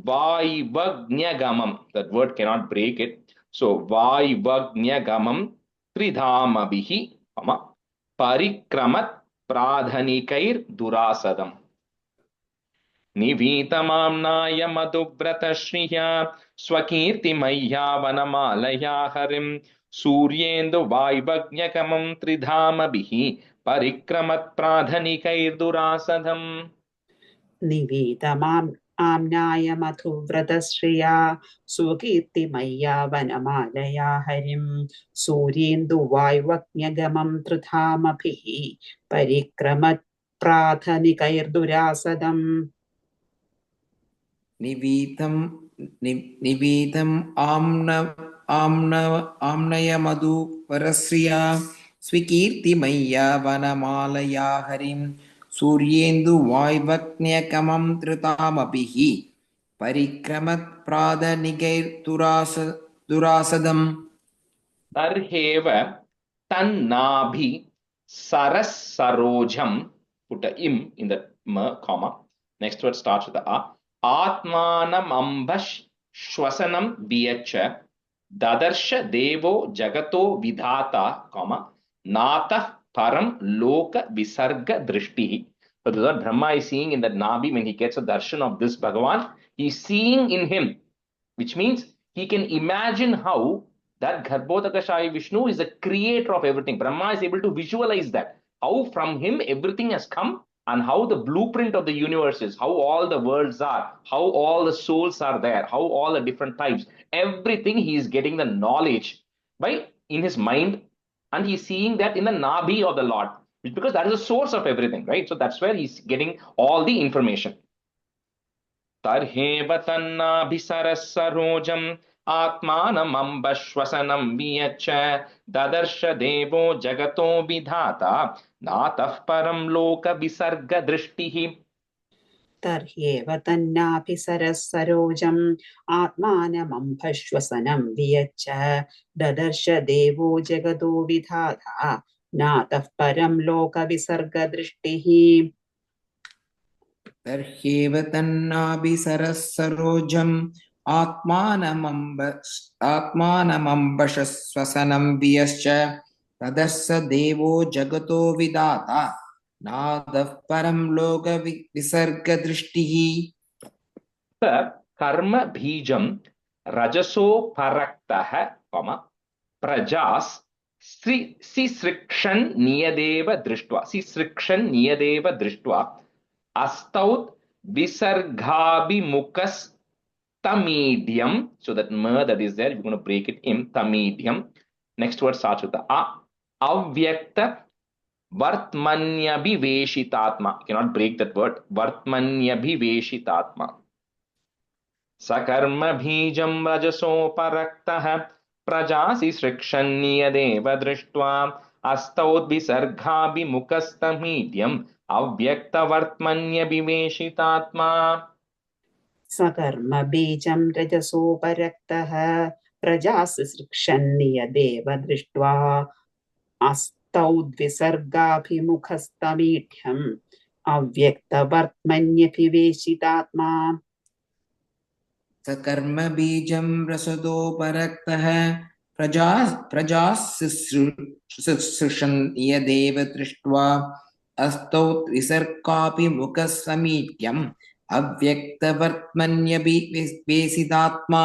Speaker 1: vaivagnagamam. That word cannot break it. So vaivagnagamam tridhamabihi, comma, parikramat pradhanikair durasadam. निवीतमाम्नाय मधुव्रतश्रिया स्वकीर्तिमय्या वनमालया हरिं सूर्येन्दुवायुवज्ञकमं त्रिधामभिः परिक्रमत्प्राधनिकैर्दुरासदम्
Speaker 12: निवीतमाम्नाय मधुव्रतश्रिया सुकीर्तिमय्या वनमालया हरिं सूर्येन्दुवायुवज्ञगमं त्रिधामभिः परिक्रमत्प्राथनिकैर्दुरासदम्
Speaker 5: निवीतम् आम्नय मधुवरश्रिया स्वीकीर्तिमय्या वनमालया हरिं सूर्येन्दुवायुवग्न्यकमं त्रितामभिः परिक्रमत्प्रादनिकैर्दुरासदम्
Speaker 1: तर्हेव तन्नाभि सरसरोजं, put a im in the comma. Next word starts with the a. Atmanamambash shwasanam viyacha dadarsha devo jagato vidhata, comma, natah param loka visarga drishtihi. So this is what Brahma is seeing in that Nabi when he gets a darshan of this Bhagavan. He is seeing in him, which means he can imagine how that Garbhodakashayi Vishnu is the creator of everything. Brahma is able to visualize that, how from him everything has come and how the blueprint of the universe is, how all the worlds are, how all the souls are there, how all the different types, everything he is getting the knowledge by in his mind, and he's seeing that in the Nabi of the Lord, because that is the source of everything, right? So that's where he's getting all the information. तर्हेव तन्नाभिसरसरोजम् आत्मानमम्बश्वसनं वियच्च ददर्श देवो जगतो विधाता नातः परं लोकविसर्गदृष्टिः
Speaker 12: तर्ह्येव तन्नाभिसरसरोजम् आत्मानमम्भश्वसनं वियच्च ददर्श देवो जगतो विधाता नातः परं लोकविसर्गदृष्टिः
Speaker 5: तर्ह्येव तन्नाभिसरसरोजम् आत्मानमम्बश्वसनं वियश्च तदर्श देवो जगतो विधाता नादः परं लोकविसर्गदृष्टिः
Speaker 1: कर्म बीजं रजसो परक्तः प्रजास् सिसृक्षन् नियदेव दृष्ट्वा astauth visarghabhimukhastamedium. So that ma that is there, you're going to break it in tamedium. Next word starts with the a. Avyakta vartmanyabhiveshitatma. You cannot break that word. Vartmanyabhiveshitatma. Sakarma bhijam rajaso paraktah prajasi srikshanniyadeva drishtva astauth visarghabhimukhastamedium. अव्यक्तवर्त्मन्यभिवेशितात्मा
Speaker 12: सकर्म बीजं रजसोपरक्तः प्रजासृक्षन्नियदेव दृष्ट्वा अस्तौद्विसर्गाभिमुखस्तमीढ्यम् अव्यक्तवर्त्मन्यभिवेशितात्मा
Speaker 5: सकर्म बीजं रसदोपरक्तः प्रजासृक्षन्नियदेव दृष्ट्वा अस्तौत् विसर्गाभिमुखसमीढ्यम् अव्यक्तवर्त्मन्यभिवेशितात्मा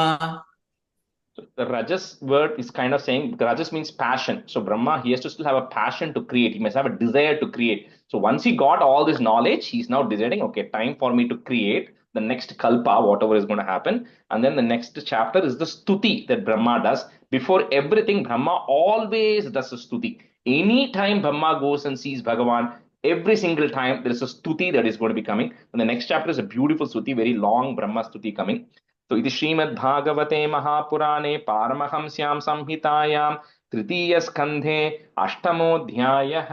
Speaker 1: So the Rajas word is kind of saying Rajas means passion. So Brahma, he has to still have a passion to create. He must have a desire to create. So once he got all this knowledge, he's now deciding, okay, time for me to create the next kalpa, whatever is going to happen. And then the next chapter is the stuti that Brahma does. Before everything, Brahma always does a stuti. Anytime Brahma goes and sees Bhagavan, every single time there is a stuti that is going to be coming. And the next chapter is a beautiful stuti, very long Brahma stuti coming. तो इति श्रीमद्भागवते महापुराणे पारमहंस्यां संहितायां तृतीयस्कन्धे अष्टमोऽध्यायः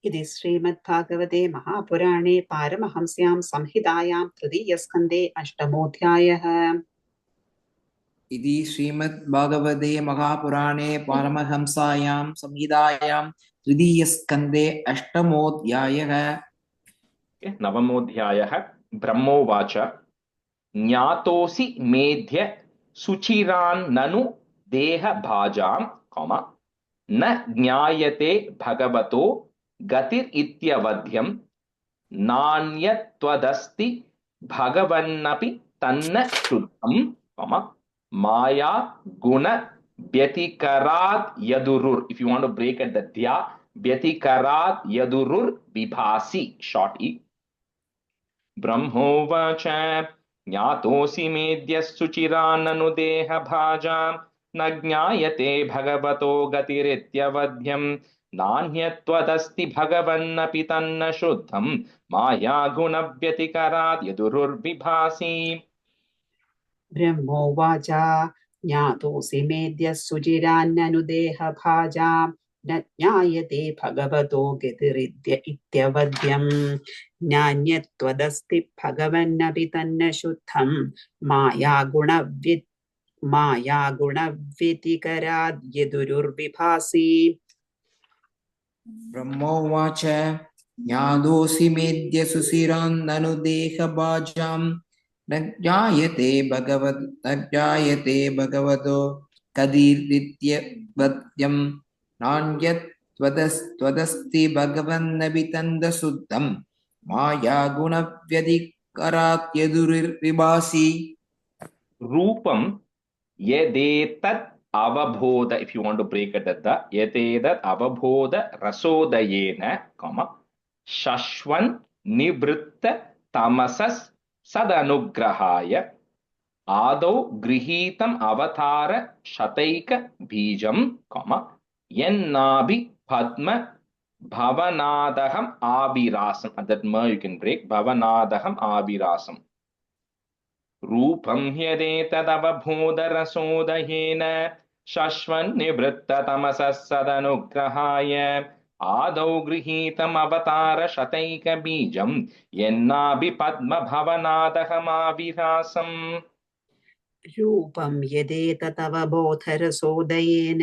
Speaker 12: इति श्रीमद्भागवते महापुराणे पारमहंस्यां संहितायां तृतीयस्कन्धे अष्टमोऽध्यायः
Speaker 5: इति श्रीमद्भागवते महापुराणे पारमहंसायां संहितायां तृतीयस्कन्धे अष्टमोऽध्यायः
Speaker 1: नवमोऽध्यायः ब्रह्मोवाच ज्ञातोऽसि मेध्य सुचिरान्ननु देहभाजां कौमा न ज्ञायते भगवतो गतिरित्यवध्यं नान्यत्वदस्ति भगवन्नपि तन्न शुद्धं कौमा माया गुण व्यतिकरात् यदुरुर्. If you want to break at the dhya, व्यतिकरात् यदुरुर् विभासि, short e. ब्रह्मोवाच ज्ञातोऽसि मेद्यः सुचिराननु देहभाजां न ज्ञायते भगवतो गतिरित्यवध्यं नान्यत्वदस्ति भगवन्नपि तन्न शुद्धं माया गुणव्यतिकरात् यदुरुर्विभासि.
Speaker 12: ब्रह्मोवाच ज्ञातोऽसि मेद्यः सुचिरान्ननुदेहभाजां न ज्ञायते भगवतो गतिरित्यवध्यं नान्यत्वदस्ति भगवन्नपि तन्न शुद्धं मायागुणव्यतिकराद् यदुरुर्विभासि.
Speaker 5: ब्रह्मोवाच ज्ञातोऽसि मेद्य सुशिरान्ननुदेहभाजां न ज्ञायते भगवतो कदिरित्यवद्यं नान्यत्वदस्ति भगवन्नपि तन्न शुद्धं मायागुणव्यतिकरात् यदुर्विभासि.
Speaker 1: रूपं यदेतत् avabodha, if you want to break it at the yatedat avabodha rasodayena comma shashvan nivritta tamasas sadanugrahaya adau grihitam avatara shataika bijam comma yennabi padma bhavanadaham abirasam. At that ma you can break bhavanadaham abirasam. रूपं ह्यदेतदवबोधरसोदयेन शश्वन्निवृत्ततमसः सदनुग्रहाय आदौ गृहीतमवतार शतैकबीजं यन्नाभिपद्मभवनादहमाविरासम्.
Speaker 12: रूपं यदेतदवबोधरसोदयेन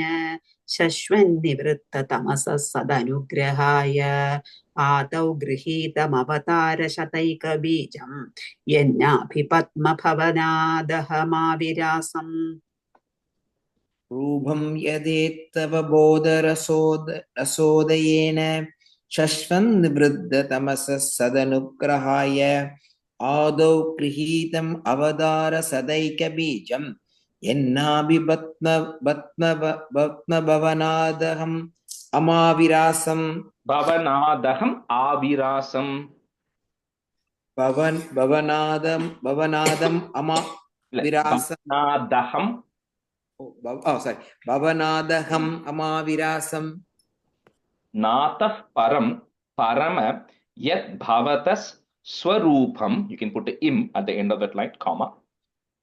Speaker 12: शश्वन्निवृत्ततमसः सदनुग्रहाय आदौ गृहीतमवतार शतैकबीजं यन्नाभिपद्मभवनादहमाविरासम्.
Speaker 5: रूपं यदेतवबोधरसोदयेन शश्वन्निवृत्ततमसः सदनुग्रहाय आदौ गृहीतम् अवतार सदैकबीजं यन्नाभिपद्मभवनादहम् अमाविरासम्.
Speaker 1: भवनादहम् आविरासम्.
Speaker 5: भवनादम् अमाविरासम्. भवनादहम् अमाविरासम्.
Speaker 1: नातः परम parama yat bhavatas swarupam. You can put a im at the end of that line, comma.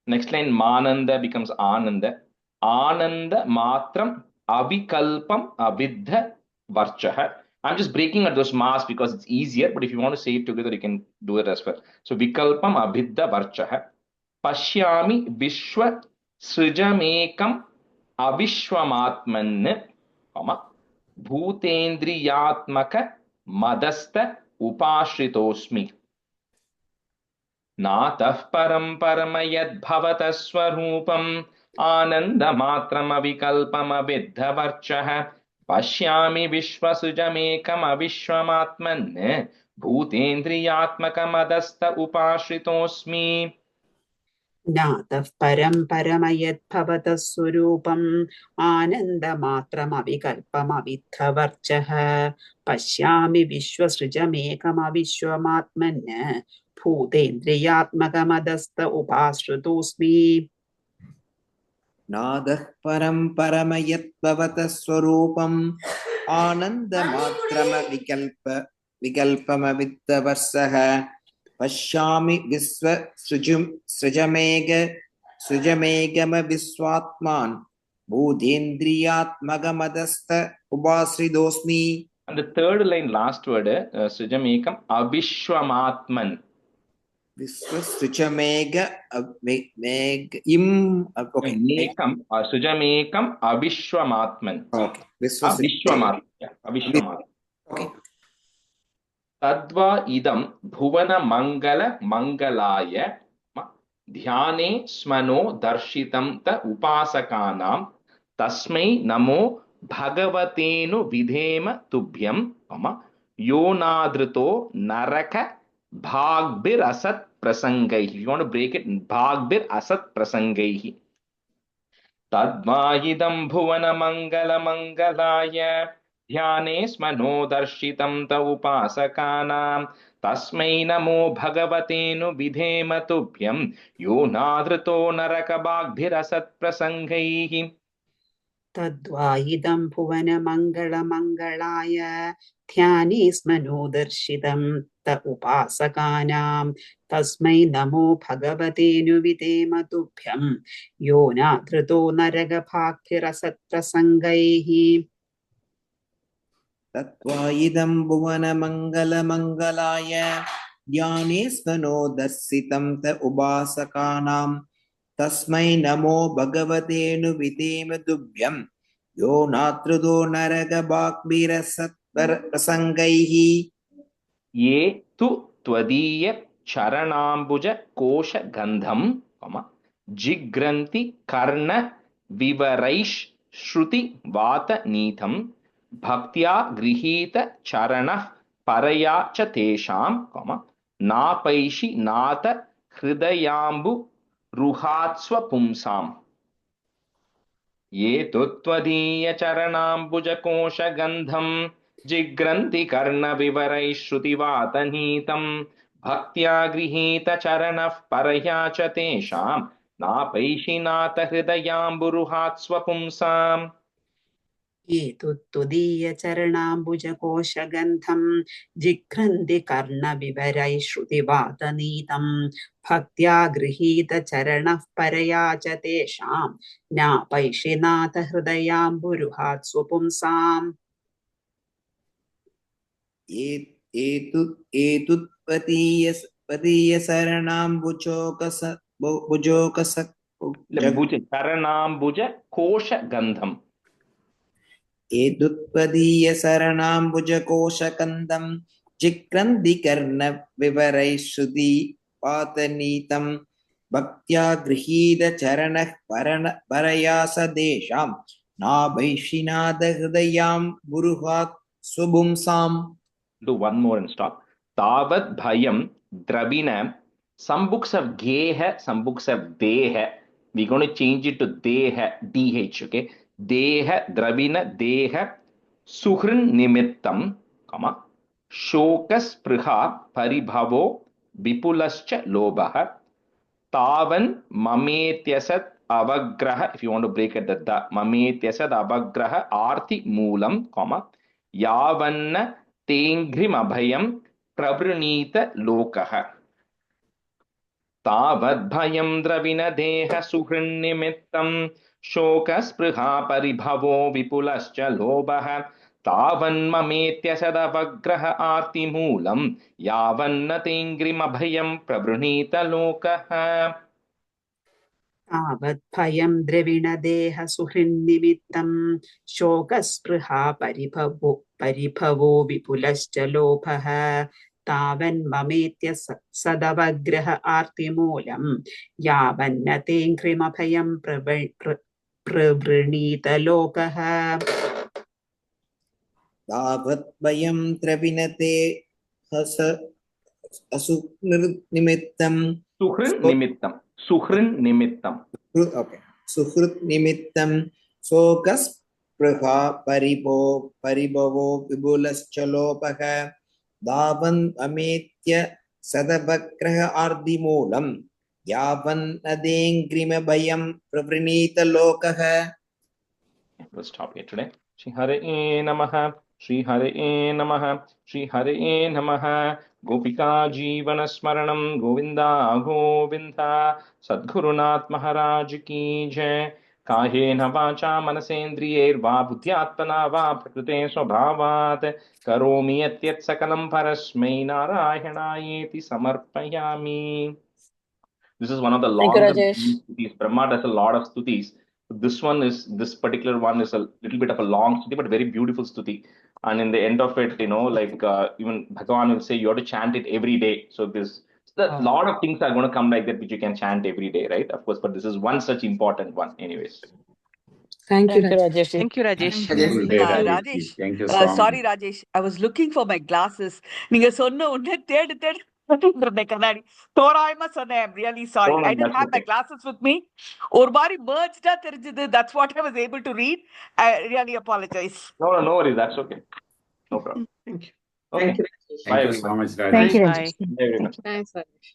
Speaker 1: Next line, mananda becomes ananda. Ananda matram avikalpam avidha varchaha. I'm just breaking at those mas because it's easier, but if you want to say it together, you can do it as well. So vikalpam avidha varchaha. Pashyami vishwa srijamekam avishwamatman, comma. भूतेन्द्रियात्मक मदस्त उपाश्रितोऽस्मि. नातः परं परम यद्भवतः स्वरूपम् आनन्दमात्रमविकल्पमविद्धवर्चः. पश्यामि विश्वसृजमेकमविश्वमात्मन् भूतेन्द्रियात्मकमदस्त उपाश्रितोऽस्मि.
Speaker 12: ज्ञातः परं परमयद्भवतः स्वरूपम् आनन्दमात्रमविकल्पमविद्धवर्चः पश्यामि विश्वसृजमेकमविश्वमात्मन् भूतेन्द्रियात्मकमदस्त उपाश्रितोऽस्मि
Speaker 5: नादः परं परमयद्भवतः स्वरूपम् विकल्पमविद्वर्षः पश्यामि सृजमेगमविश्वात्मान् भूतेन्द्रियात्मकमदस्त उपाश्रितोऽस्मि.
Speaker 1: And the third line, last word, Srijamekam Abhishwamatman.
Speaker 5: Srijamega okay.
Speaker 1: Srijamekam Abhishwamatman.
Speaker 5: Okay.
Speaker 1: Abhishwamatman. Abhishwamatman.
Speaker 5: Okay.
Speaker 1: Tadva idam bhuvana mangala mangalaya dhyane smano darshitam ta upasakanam tasmai namo bhagavatenu vidhema tubhyam yonadrito naraka bhagbir asat prasangaihi. You want to break it? Bhagbir asat prasangaihi. Tadvaidam bhuvana mangala mangalaya ध्याने स्मनो दर्शितं त उपासकानां तस्मै नमो भगवतेनु विधेम तुभ्यं यो नाधृतो नरकबाग्भिरसत्प्रसङ्गैः.
Speaker 12: तद्वाइदं भुवनमङ्गलमङ्गलाय ध्याने स्मनो दर्शितं त उपासकानां तस्मै नमो भगवतेनु विधेम तुभ्यं यो नाधृतो नरकभाग्भिरसत्प्रसङ्गैः
Speaker 5: तत्त्वायिदं भुवनमङ्गलमङ्गलाय ध्याने स्मनो दर्शितं त उपासकानां तस्मै नमो भगवतेनु विधेम तुभ्यं यो नाधृतो नरकभाग्भिरसत्प्रसङ्गैः.
Speaker 1: ये तु त्वदीय चरणाम्बुज कोश गन्धं जिघ्रन्ति कर्ण विवरैः श्रुति वात नीतं भक्त्या गृहीत चरणः परया च तेषां नापैषि नाथ हृदयाम्बु रुहात्स्व पुंसाम्. ये तु त्वदीय चरणाम्बुज कोश गन्धं जिघ्रन्ति कर्णविवरैः श्रुतिवातनीतं भक्त्या गृहीत चरणः परया च तेषां नापैषि नाथ हृदयाम्बुरुहात्स्व पुंसाम्.
Speaker 12: ये तु त्वदीयचरणाम्बुजकोशगन्धं जिघ्रन्ति कर्णविवरैः श्रुतिवातनीतं भक्त्या गृहीतचरणः परया च तेषां नापैषि नाथ हृदयाम्बुरुहात् स्वपुंसाम्.
Speaker 1: चरणाम्बुज कोश गन्धम्.
Speaker 5: एतुत्पदीयशरणाम्बुजकोशकन्दं जिघ्रन्ति कर्णविवरैः श्रुतिवातनीतं भक्त्या गृहीतचरणः परया स देशां नाभैषिनाथ हृदयाम्बुरुहात् स्वपुंसाम्.
Speaker 1: Do one more and stop. Tavat bhayam dravina. Some books have geha, some books have deha. We're going to change it to deha, dh, okay? Deha dravina deha suhrin nimittam, shokas priha paribhavo vipulascha lobha tavan mametyasat avagraha. If you want to break it, the mametyasat avagraha arti moolam, yavanna तेङ्घ्रिमभयं प्रवृणीत लोकः तावद्भयं द्रविणदेह सुहृन्निमित्तं शोकस्पृहा परिभवो विपुलश्च लोभः तावन्ममेत्यसदवग्रह आर्तिमूलं यावन्न तेङ्घ्रिमभयं प्रवृणीत लोकः.
Speaker 12: तावद्भयं द्रविणदेह सुहृन्निमित्तं शोकस्पृहा परिभवो विपुलश्च लोभः तावन्ममेत्य सदवग्रह आर्तिमूलं यावन्न तेङ्घ्रिमभयं प्रवृणीत लोकः.
Speaker 5: तावद्भयं द्रविणते सुहृन्निमित्तं
Speaker 1: Suhrin nimittam.
Speaker 5: Okay. Suhrit nimittam sokas prabha paribhavo vibulascha davan ametya sadavagraha ardimulam yavan adengrima bayam pravrinita lokaha.
Speaker 1: We'll stop here today. Shri Hare Namaha, Shri Hare Namaha, Shri Hare Namaha. Gopika Jeevana Smaranam Govinda Govinda Sadgurunath Maharaj Ki Jai. Kahena vacha manasendriyer va buddhyatmana va prakrite swabhavat karomi yatyat sakalam parasmai narayanaayeti samarpayami. This is one of the
Speaker 6: Thank you,
Speaker 1: longer
Speaker 6: Rajesh.
Speaker 1: stutis. Brahma does a lot of stutis. This particular one is a little bit of a long stuti, but very beautiful stuti. And in the end of it, even Bhagavan will say you have to chant it every day. So a lot of things are going to come like that, which you can chant every day, right? Of course, but this is one such important one, anyways.
Speaker 6: Thank you, Rajesh.
Speaker 3: Thank you, Rajesh.
Speaker 8: Rajesh. Thank you so much.
Speaker 3: Sorry, Rajesh. I was looking for my glasses. நீங்க சொன்ன உடனே தேடு இருந்தேன் கண்ணாடி. தோராயமா சொன்னேன். I'm really sorry.
Speaker 1: No,
Speaker 3: I didn't
Speaker 1: that's
Speaker 3: have my
Speaker 1: okay.
Speaker 3: glasses with me. ஒரு மாதிரி merged-ஆ தெரிஞ்சது. That's what I was able to read. I really apologize.
Speaker 1: No worries. That's okay. No problem.
Speaker 11: Thank you.
Speaker 1: Okay.
Speaker 11: Thank you.
Speaker 1: Bye,
Speaker 8: Thank you
Speaker 1: everyone.
Speaker 8: so much, Rajesh.
Speaker 9: Thank you,
Speaker 3: Bye.
Speaker 9: Rajesh.
Speaker 1: Bye, everyone.
Speaker 4: Thanks, Rajesh.